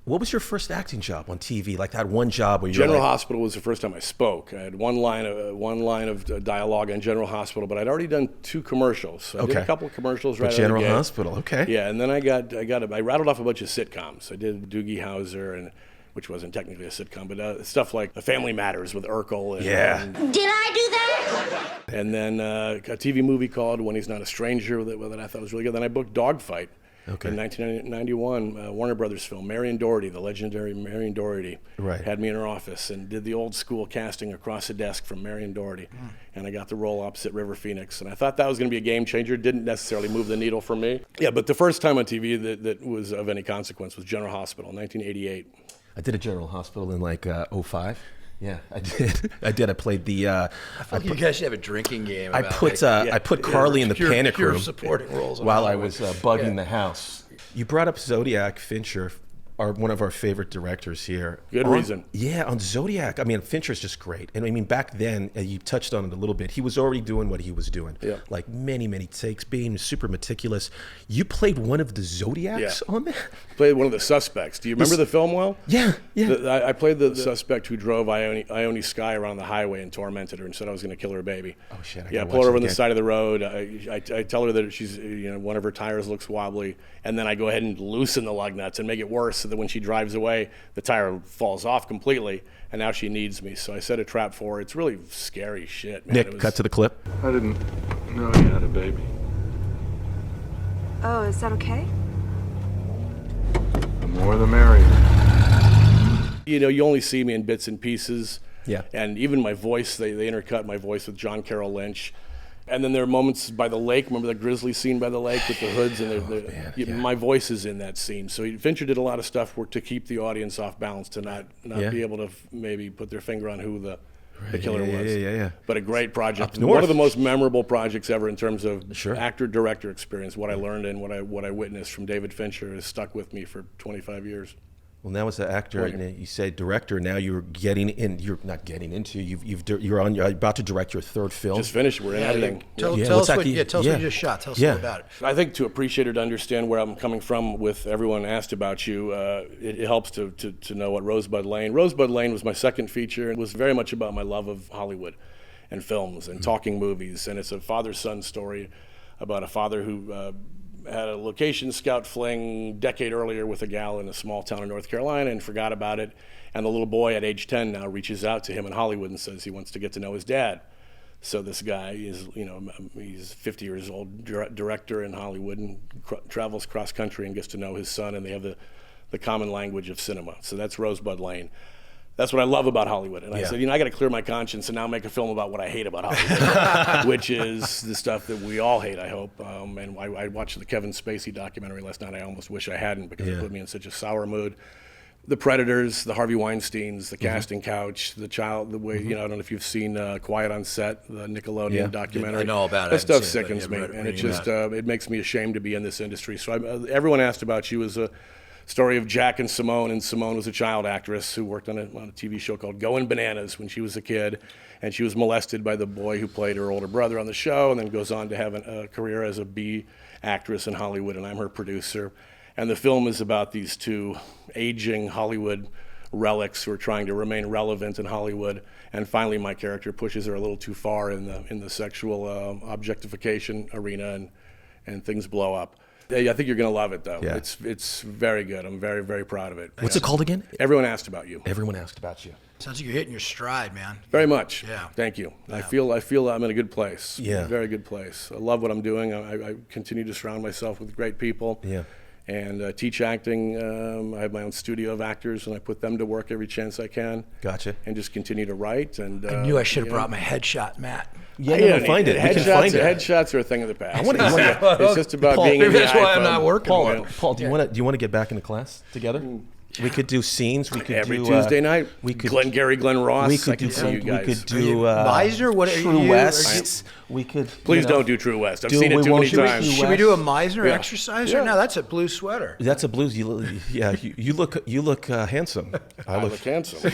What was your first acting job on TV? Like that one job where you General Hospital was the first time I spoke. I had one line of dialogue on General Hospital, but I'd already done 2 commercials. So I did a couple of commercials right out of the General gate. Hospital, okay. Yeah, and then I rattled off a bunch of sitcoms. I did Doogie Howser, which wasn't technically a sitcom, but stuff like The Family Matters with Urkel. Did I do that? And then a TV movie called When He's Not a Stranger that I thought was really good. Then I booked Dogfight. In 1991, Warner Brothers film, Marion Doherty, the legendary Marion Doherty, had me in her office and did the old school casting across the desk from Marion Doherty. And I got the role opposite River Phoenix. And I thought that was going to be a game changer. Didn't necessarily move the needle for me. Yeah, but the first time on TV that was of any consequence was General Hospital, 1988. I did a General Hospital in like 05. Yeah, I did. I played the. I thought you guys should have a drinking game. I put Carly in the panic room supporting roles while I was bugging the house. You brought up Zodiac. Fincher, one of our favorite directors here. Good reason. Yeah, on Zodiac. I mean, Fincher's just great. And I mean, back then, you touched on it a little bit. He was already doing what he was doing. Yeah. Like many, many takes, being super meticulous. You played one of the Zodiacs on that? Played one of the suspects. Do you remember the film well? Yeah. I played the suspect who drove Ione Skye around the highway and tormented her and said I was going to kill her baby. Oh, shit. I pull her over on the side of the road. I tell her that she's, one of her tires looks wobbly. And then I go ahead and loosen the lug nuts and make it worse so that when she drives away, the tire falls off completely, and now she needs me. So I set a trap for her. It's really scary shit, man. Nick, cut to the clip. I didn't know you had a baby. Oh, is that okay? The more the merrier. You only see me in bits and pieces. Yeah. And even my voice, they intercut my voice with John Carroll Lynch. And then there are moments by the lake. Remember the grizzly scene by the lake with the hoods? And my voice is in that scene. So Fincher did a lot of stuff to keep the audience off balance, to not be able to maybe put their finger on who the killer was. Yeah. But a great project. Up north. One of the most memorable projects ever in terms of actor-director experience. What I learned and what I witnessed from David Fincher has stuck with me for 25 years. Well, now as an actor, you say director. Now you're getting in. You're not getting into. You're about to direct your 3rd film. Just finished. We're in editing. Tell us what you just shot. Tell us more about it. I think to appreciate or to understand where I'm coming from with everyone asked about you, it helps to know what Rosebud Lane. Rosebud Lane was my 2nd feature. It was very much about my love of Hollywood and films and talking movies. And it's a father-son story about a father who had a location scout fling decade earlier with a gal in a small town in North Carolina and forgot about it. And the little boy at age 10 now reaches out to him in Hollywood and says he wants to get to know his dad. So this guy is, he's 50 years old, director in Hollywood, and travels cross country and gets to know his son, and they have the common language of cinema. So that's Rosebud Lane. That's what I love about Hollywood. And I said, I got to clear my conscience and now make a film about what I hate about Hollywood, which is the stuff that we all hate, I hope. And I watched the Kevin Spacey documentary last night. I almost wish I hadn't because it put me in such a sour mood. The Predators, the Harvey Weinsteins, the casting couch, the child, the way, I don't know if you've seen Quiet on Set, the Nickelodeon documentary. I know about it. That stuff sickens me. And it just, it makes me ashamed to be in this industry. So everyone asked about you as a story of Jack and Simone was a child actress who worked on a TV show called Goin' Bananas when she was a kid, and she was molested by the boy who played her older brother on the show, and then goes on to have a career as a B actress in Hollywood, and I'm her producer. And the film is about these 2 aging Hollywood relics who are trying to remain relevant in Hollywood, and finally my character pushes her a little too far in the sexual objectification arena, and things blow up. I think you're going to love it, though. Yeah. It's very good. I'm very, very proud of it. What's it called again? Everyone Asked About You. Everyone Asked About You. Sounds like you're hitting your stride, man. Very much. Yeah. Thank you. Yeah. I feel I'm in a good place. Yeah. Very good place. I love what I'm doing. I continue to surround myself with great people. Yeah. And teach acting. I have my own studio of actors, and I put them to work every chance I can. Gotcha. And just continue to write. And I knew I should have brought my headshot, Matt. Yeah, no, find it. Headshots are a thing of the past. It's just about Paul, being in maybe the that's why I'm iPhone. not working. Paul, do you want to get back into class together? We could do scenes. We could every do Tuesday night. We could Glenn Ross. We could do you guys. We could do Meisner. What are True you? West. We could. Please don't do True West. I've seen it too many times. Should we do a Meisner exercise? Or no, that's a blue sweater. That's a blues. You look handsome. I look handsome.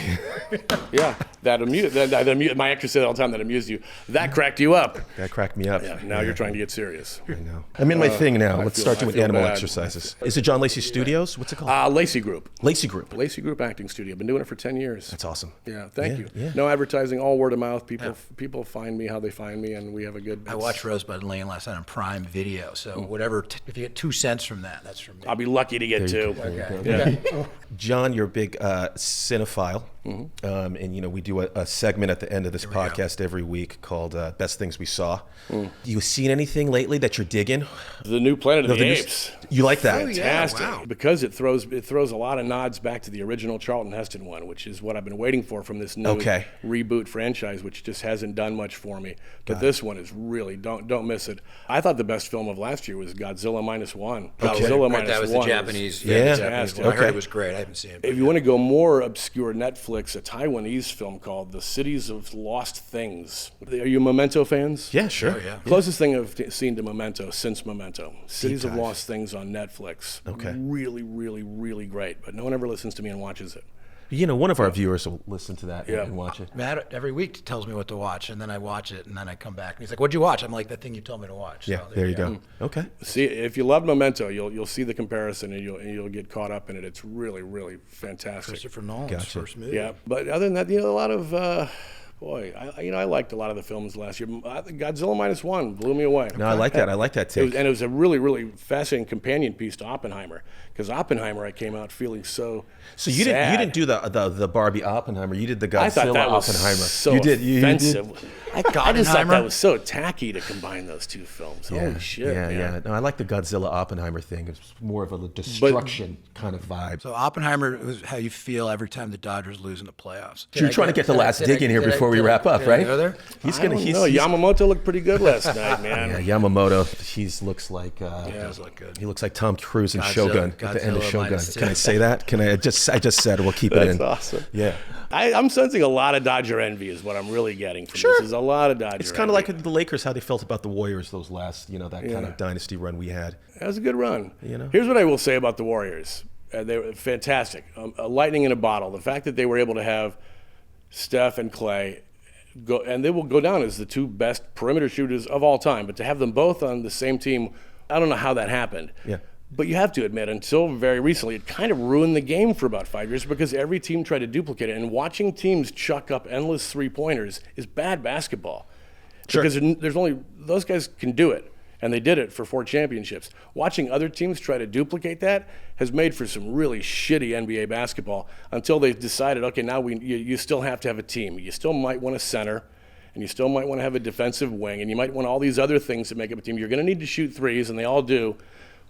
Yeah, my actor said all the time that amused you. That cracked you up. That cracked me up. Yeah. Now you're trying to get serious. I know. I'm in my thing now. Let's start doing animal exercises. Is it John Lacy Studios? What's it called? Lacy Group. Lacy Group. Lacy Group Acting Studio. Been doing it for 10 years. That's awesome. Yeah, thank you. Yeah. No advertising, all word of mouth. People find me how they find me, and we have a good. I watched Rosebud Lane last night on Prime Video. So whatever, if you get 2 cents from that, that's from me. I'll be lucky to get 2. Okay. Yeah. John, you're a big cinephile, and we do a segment at the end of this podcast every week called "Best Things We Saw." You seen anything lately that you're digging? The new Planet of the Apes. You like that? Fantastic. Yeah, wow. Because it throws a lot of nods back to the original Charlton Heston one, which is what I've been waiting for from this new reboot franchise, which just hasn't done much for me. But this one is really don't miss it. I thought the best film of last year was Godzilla -1. Godzilla -1. That was the Japanese. Fantastic. I heard it was great. I haven't seen it. If you want to go more obscure, Netflix, a Taiwanese film called The Cities of Lost Things. Are you Memento fans? Yeah, sure. Oh, yeah. Closest thing I've seen to Memento since Memento. Cities of Lost Things on Netflix. Okay. Really, really, really great. But no one ever listens to me and watches it. One of our viewers will listen to that and watch it. Matt every week tells me what to watch, and then I watch it, and then I come back, and he's like, "What'd you watch?" I'm like, "That thing you told me to watch." Yeah, so there you go. Okay. See, if you love Memento, you'll see the comparison, and you'll get caught up in it. It's really, really fantastic. Christopher Nolan's first movie. Yeah, but other than that, a lot of. I liked a lot of the films last year. Godzilla -1 blew me away. No, I like that. I like that take. It was a really, really fascinating companion piece to Oppenheimer. Because Oppenheimer, I came out feeling so. So you didn't do the Barbie Oppenheimer. You did the Godzilla I thought that was Oppenheimer. So you did. offensive. You did. I just thought that was so tacky to combine those two films. Holy shit! Yeah. No, I like the Godzilla Oppenheimer thing. It's more of a destruction kind of vibe. So Oppenheimer was how you feel every time the Dodgers lose in the playoffs. You're trying to get the last dig in here before we wrap up, right? Go there? Yamamoto looked pretty good last night, man. Yeah, Yamamoto. He looks like. Does look good. He looks like Tom Cruise in Shogun at the end of Shogun. -2. Can I say that? Can I? I just said. We'll keep it in. That's awesome. Yeah. I'm sensing a lot of Dodger envy is what I'm really getting from this. There's a lot of Dodger It's kind of envy. like the Lakers, how they felt about the Warriors those last, that kind of dynasty run we had. That was a good run. Here's what I will say about the Warriors. They were fantastic. A lightning in a bottle. The fact that they were able to have Steph and Clay go, and they will go down as the 2 best perimeter shooters of all time, but to have them both on the same team, I don't know how that happened. Yeah. But you have to admit, until very recently, it kind of ruined the game for about 5 years because every team tried to duplicate it. And watching teams chuck up endless three-pointers is bad basketball. Sure. Because there's only those guys can do it, and they did it for 4 championships. Watching other teams try to duplicate that has made for some really shitty NBA basketball until they decided, okay, now you still have to have a team. You still might want a center, and you still might want to have a defensive wing, and you might want all these other things to make up a team. You're going to need to shoot threes, and they all do.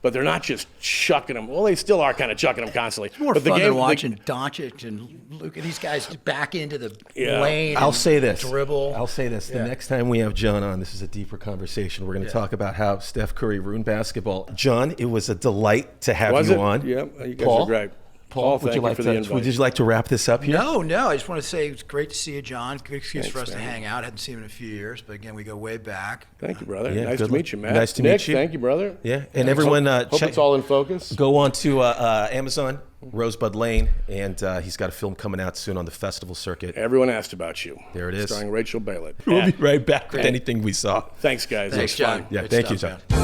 But they're not just chucking them. Well, they still are kind of chucking them constantly. It's more fun than watching Doncic and look at these guys back into the lane. I'll say this. Dribble. I'll say this. The next time we have John on, this is a deeper conversation. We're going to talk about how Steph Curry ruined basketball. John, it was a delight to have you on. Yeah, you guys Paul? are great. Paul, would you like to wrap this up here? No. I just want to say it's great to see you, John. Good excuse for us to hang out. Hadn't seen him in a few years, but again, we go way back. Thank you, brother. Yeah, nice to meet you, Matt. Nice to Nick, meet you. Thank you, brother. Yeah, and everyone, hope it's all in focus. Go on to Amazon, Rosebud Lane, and he's got a film coming out soon on the festival circuit. Everyone asked about you. There it is. Starring Rachel Bailey. We'll be right back with anything we saw. Thanks, guys. Thanks, John. Fun. Yeah, Good thank you, stuff, John.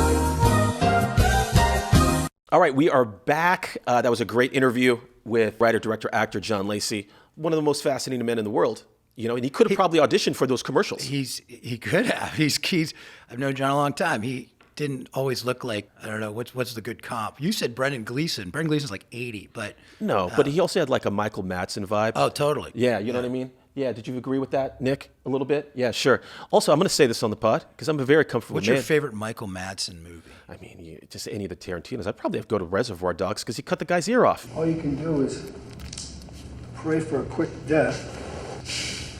All right, we are back. That was a great interview with writer, director, actor John Lacy, one of the most fascinating men in the world. And he could have probably auditioned for those commercials. He could have. I've known John a long time. didn't always look like, I don't know, what's the good comp? You said Brendan Gleeson. Brendan Gleeson's like 80, but... No, but he also had like a Michael Madsen vibe. Oh, totally. Yeah, you know what I mean? Yeah, did you agree with that, Nick, a little bit? Yeah, sure. Also, I'm going to say this on the pod because I'm a very comfortable What's man. your favorite Michael Madsen movie? I mean, just any of the Tarantinos. I'd probably have to go to Reservoir Dogs because he cut the guy's ear off. All you can do is pray for a quick death,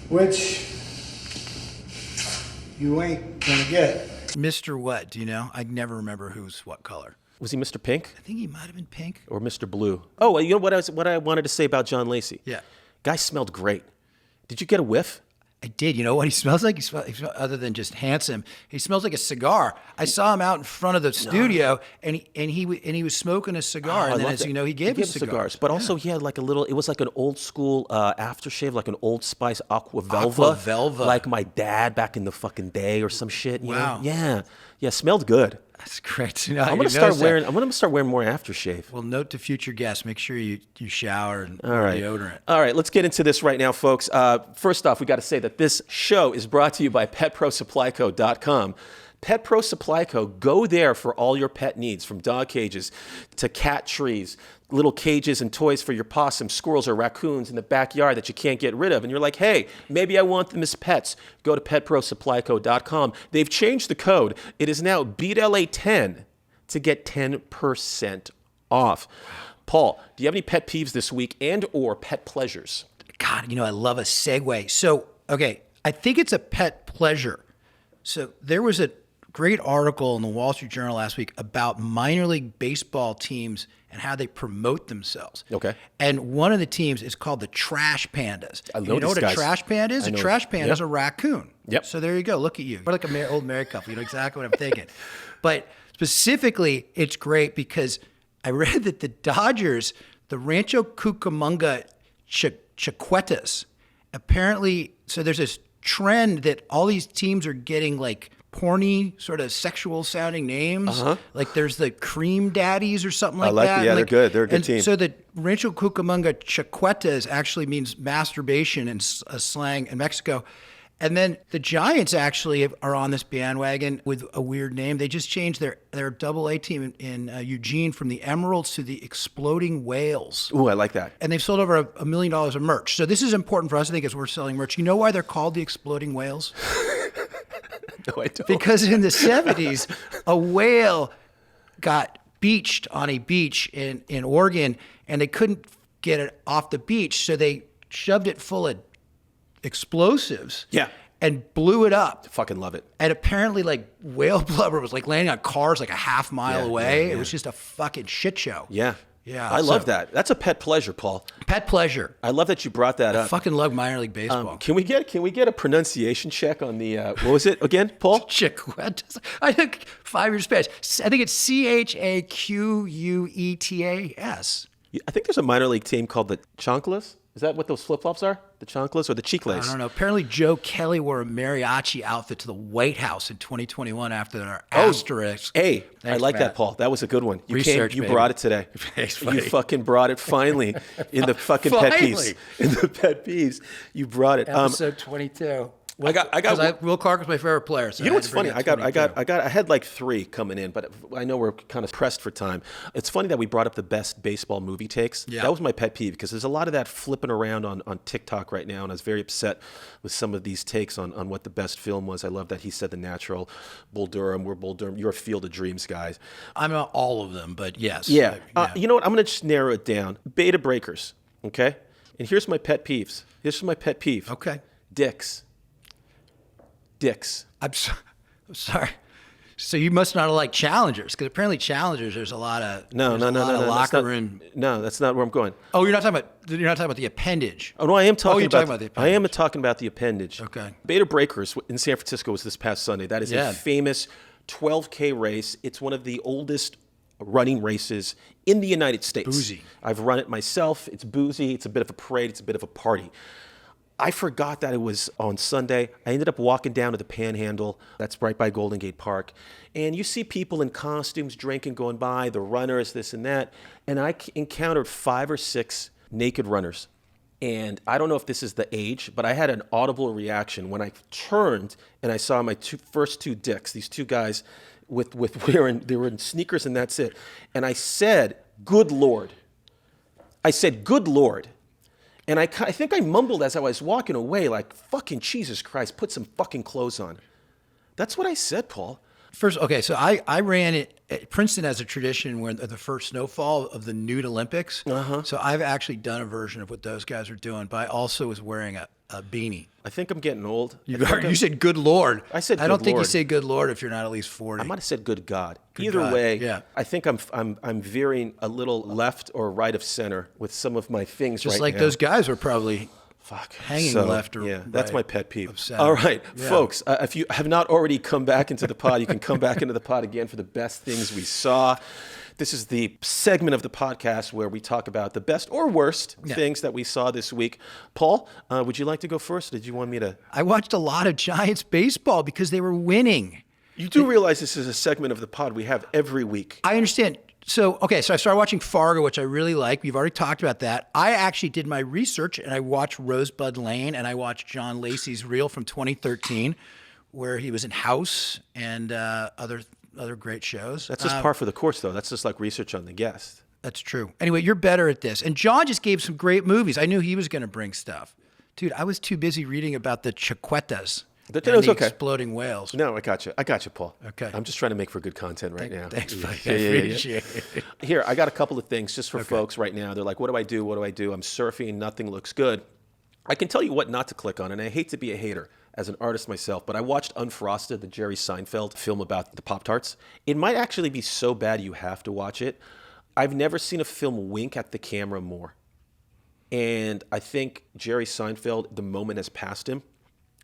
which you ain't gonna get. Mr. What, do you know? I never remember who's what color. Was he Mr. Pink? I think he might have been pink. Or Mr. Blue? Oh, you know what I wanted to say about John Lacy? Yeah. Guy smelled great. Did you get a whiff? I did. You know what he smells like? He smells, other than just handsome, he smells like a cigar. I saw him out in front of the studio, and he was smoking a cigar. And then, as you know, he gave us cigars. But also, he had like a little. It was like an old school aftershave, like an Old Spice Aqua Velva. Aqua Velva. Like my dad back in the fucking day, or some shit. You Wow. know? Yeah. Smelled good. That's great to know. I'm gonna start wearing more aftershave. Well, note to future guests: make sure you shower and All right. deodorant. All right, let's get into this right now, folks. First off, we got to say that this show is brought to you by PetProSupplyCo.com. Pet Pro Supply Co. Go there for all your pet needs, from dog cages to cat trees, little cages and toys for your possums, squirrels, or raccoons in the backyard that you can't get rid of. And you're like, hey, maybe I want them as pets. Go to PetProSupplyCo.com. They've changed the code. It is now BeatLA10 to get 10% off. Paul, do you have any pet peeves this week and or pet pleasures? God, you know, I love a segue. So, okay, I think it's a pet pleasure. So there was a great article in the Wall Street Journal last week about minor league baseball teams and how they promote themselves. Okay. And one of the teams is called the Trash Pandas. I know you know these what guys. a trash panda is? I A know. trash panda is a raccoon. Yep. So there you go. Look at you. We're like a old married couple. You know exactly what I'm thinking. But specifically, it's great because I read that the Dodgers, the Rancho Cucamonga Chiquetas, apparently, so there's this trend that all these teams are getting like porny, sort of sexual sounding names. Like there's the Cream Daddies or something like that. Yeah, they're good. They're a good and team. So the Rancho Cucamonga Chiquetas actually means masturbation in slang in Mexico. And then the Giants actually are on this bandwagon with a weird name. They just changed their Double-A team in Eugene from the Emeralds to the Exploding Whales. Ooh, I like that. And they've sold over $1 million of merch. So this is important for us, I think, as we're selling merch. You know why they're called the Exploding Whales? No, I don't. Because in the 70s, a whale got beached on a beach in Oregon, and they couldn't get it off the beach, so they shoved it full of explosives. Yeah. And blew it up. Fucking love it. And apparently, like, whale blubber was like landing on cars like a half mile away. yeah. It was just a fucking shit show. Yeah. Yeah. I love that. That's a pet pleasure, Paul. Pet pleasure. I love that you brought that I up. fucking love minor league baseball. Can we get a pronunciation check on the what was it again, Paul? Chiquetas. I think 5 years Spanish. I think it's Chaquuetas. I think there's a minor league team called the Chanclas. Is that what those flip-flops are? The Chanclas or the Chicles? I don't know. Apparently, Joe Kelly wore a mariachi outfit to the White House in 2021 after their asterisk. Hey, Thanks, I like Matt. that, Paul. That was a good one. You Research, you baby. brought it today. Thanks, You buddy. fucking brought it finally in the fucking pet Finally. peeves. In the pet peeves, you brought it. Episode 22. I got. Will Clark was my favorite player. So You know I what's had to funny? bring up 22. I had like 3 coming in, but I know we're kind of pressed for time. It's funny that we brought up the best baseball movie takes. Yeah. That was my pet peeve because there's a lot of that flipping around on TikTok right now, and I was very upset with some of these takes on what the best film was. I love that he said The Natural, Bull Durham, we're Bull Durham. You're a Field of Dreams guys. I'm not all of them, but yes. Yeah. You know what? I'm going to just narrow it down. Beta breakers, okay? And here's my pet peeves. Here's my pet peeve. Okay. Dicks. I'm sorry. So you must not like Challengers, because apparently Challengers, there's a lot of No. locker room. No, that's not where I'm going. Oh, you're not talking about the appendage. Oh no, I am talking you're about. talking about the I am appendage. talking about the appendage. Okay. Beta Breakers in San Francisco was this past Sunday. That is Yeah. a famous 12K race. It's one of the oldest running races in the United States. Boozy. I've run it myself. It's boozy. It's a bit of a parade. It's a bit of a party. I forgot that it was on Sunday. I ended up walking down to the Panhandle. That's right by Golden Gate Park. And you see people in costumes drinking going by, the runners, this and that. And I encountered 5 or 6 naked runners. And I don't know if this is the age, but I had an audible reaction when I turned and I saw my first two dicks. These 2 guys with they were in sneakers and that's it. And I said, "Good Lord." I said, "Good Lord." And I think I mumbled as I was walking away, like, "Fucking Jesus Christ, put some fucking clothes on." That's what I said, Paul. First, okay, so I ran it. Princeton has a tradition where the first snowfall of the nude Olympics. So I've actually done a version of what those guys are doing, but I also was wearing a beanie. I think I'm getting old. You said "Good Lord." I said, I don't "Good think you Lord." say "Good Lord" if you're not at least 40. I might have said "Good God." Good Either God, way, yeah. I think I'm veering a little left or right of center with some of my things Just right like now. those guys were probably hanging left or yeah, that's right my pet peeve. of center. All right, Yeah. folks, if you have not already come back into the pod, you can come back into the pod again for the best things we saw. This is the segment of the podcast where we talk about the best or worst things that we saw this week. Paul, would you like to go first? Or did you want me to? I watched a lot of Giants baseball because they were winning. You do realize this is a segment of the pod we have every week. I understand. So I started watching Fargo, which I really like. We've already talked about that. I actually did my research, and I watched Rosebud Lane, and I watched John Lacy's reel from 2013, where he was in House and other great shows. That's just par for the course, though. That's just like research on the guest. That's true. Anyway, you're better at this. And John just gave some great movies. I knew he was going to bring stuff. Dude, I was too busy reading about the Chiquetas. That and was the okay. exploding whales. No, I got you, Paul. Okay. I'm just trying to make for good content right now. Thanks, buddy. Yeah. I appreciate it. Here, I got a couple of things just for folks right now. They're like, what do I do? I'm surfing. Nothing looks good. I can tell you what not to click on, and I hate to be a hater as an artist myself, but I watched Unfrosted, the Jerry Seinfeld film about the Pop-Tarts. It might actually be so bad you have to watch it. I've never seen a film wink at the camera more. And I think Jerry Seinfeld, the moment has passed him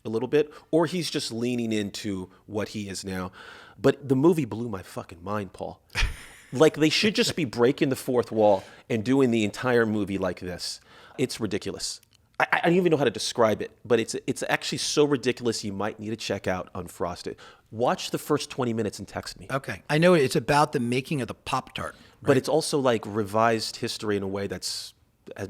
a little bit, or he's just leaning into what he is now. But the movie blew my fucking mind, Paul. Like, they should just be breaking the fourth wall and doing the entire movie like this. It's ridiculous. I don't even know how to describe it, but it's actually so ridiculous you might need to check out Unfrosted. Watch the first 20 minutes and text me. Okay. I know it's about the making of the Pop-Tart. Right? But it's also like revised history in a way that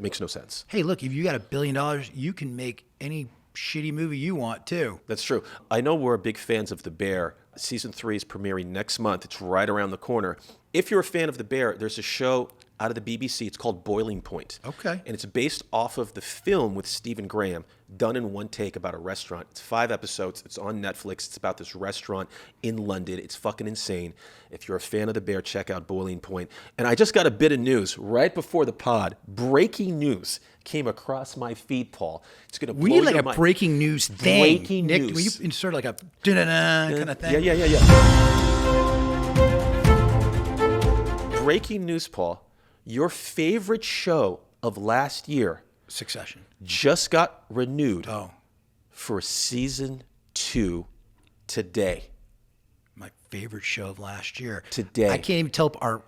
makes no sense. Hey, look, if you got $1 billion, you can make any shitty movie you want too. That's true. I know we're big fans of The Bear. Season 3 is premiering next month. It's right around the corner. If you're a fan of The Bear, there's a show out of the BBC. It's called Boiling Point. Okay. And it's based off of the film with Stephen Graham, done in one take about a restaurant. It's 5 episodes. It's on Netflix. It's about this restaurant in London. It's fucking insane. If you're a fan of The Bear, check out Boiling Point. And I just got a bit of news right before the pod. Breaking news came across my feed, Paul. It's going to blow We need like your a mind. breaking news thing. Breaking Nick, news. will you insert like a da-da-da kind of thing? Yeah. Breaking news, Paul. Your favorite show of last year, Succession, just got renewed for season 2 today. My favorite show of last year. Today. I can't even tell our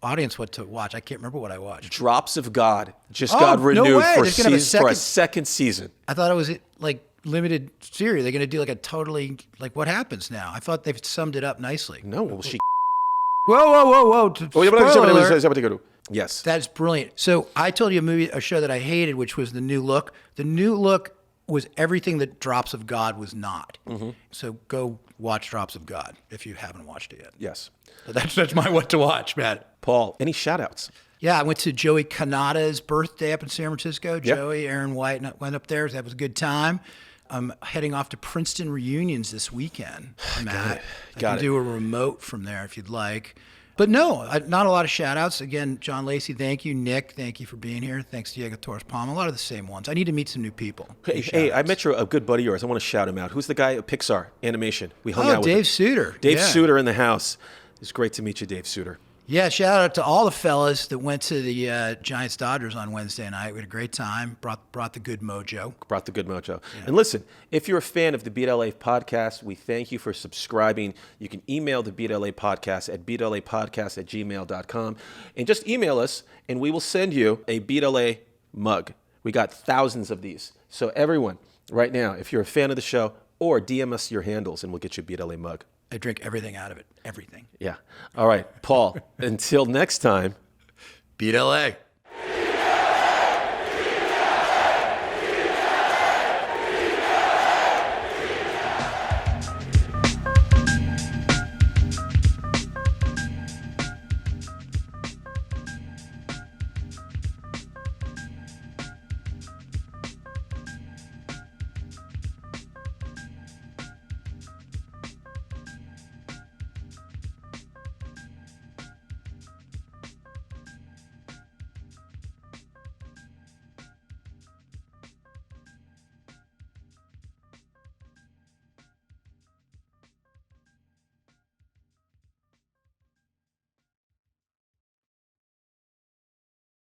audience what to watch. I can't remember what I watched. Drops of God just got renewed no way. for They're gonna have a second season. I thought it was like limited series. They're going to do like a totally, like what happens now? I thought they've summed it up nicely. No, well, she... Whoa. Spoiler alert. Yes. That's brilliant. So I told you a show that I hated, which was The New Look. The New Look was everything that Drops of God was not. Mm-hmm. So go watch Drops of God if you haven't watched it yet. Yes. That's my what to watch, man. Paul, any shout outs? Yeah, I went to Joey Kanada's birthday up in San Francisco. Joey, Aaron White went up there. That was a good time. I'm heading off to Princeton reunions this weekend, Matt. I can do a remote from there if you'd like. But no, not a lot of shout-outs. Again, John Lacy, thank you. Nick, thank you for being here. Thanks, Diego Torres-Palma. A lot of the same ones. I need to meet some new people. Hey, I met a good buddy of yours. I want to shout him out. Who's the guy at Pixar Animation? We hung out with Dave Suter. Dave Suter in the house. It's great to meet you, Dave Suter. Yeah, shout out to all the fellas that went to the Giants-Dodgers on Wednesday night. We had a great time. Brought the good mojo. Yeah. And listen, if you're a fan of the Beat LA podcast, we thank you for subscribing. You can email the Beat LA podcast at beatlapodcast@gmail.com. And just email us, and we will send you a Beat LA mug. We got thousands of these. So everyone, right now, if you're a fan of the show, or DM us your handles, and we'll get you a Beat LA mug. I drink everything out of it. Everything. Yeah. All right, Paul, until next time, Beat LA.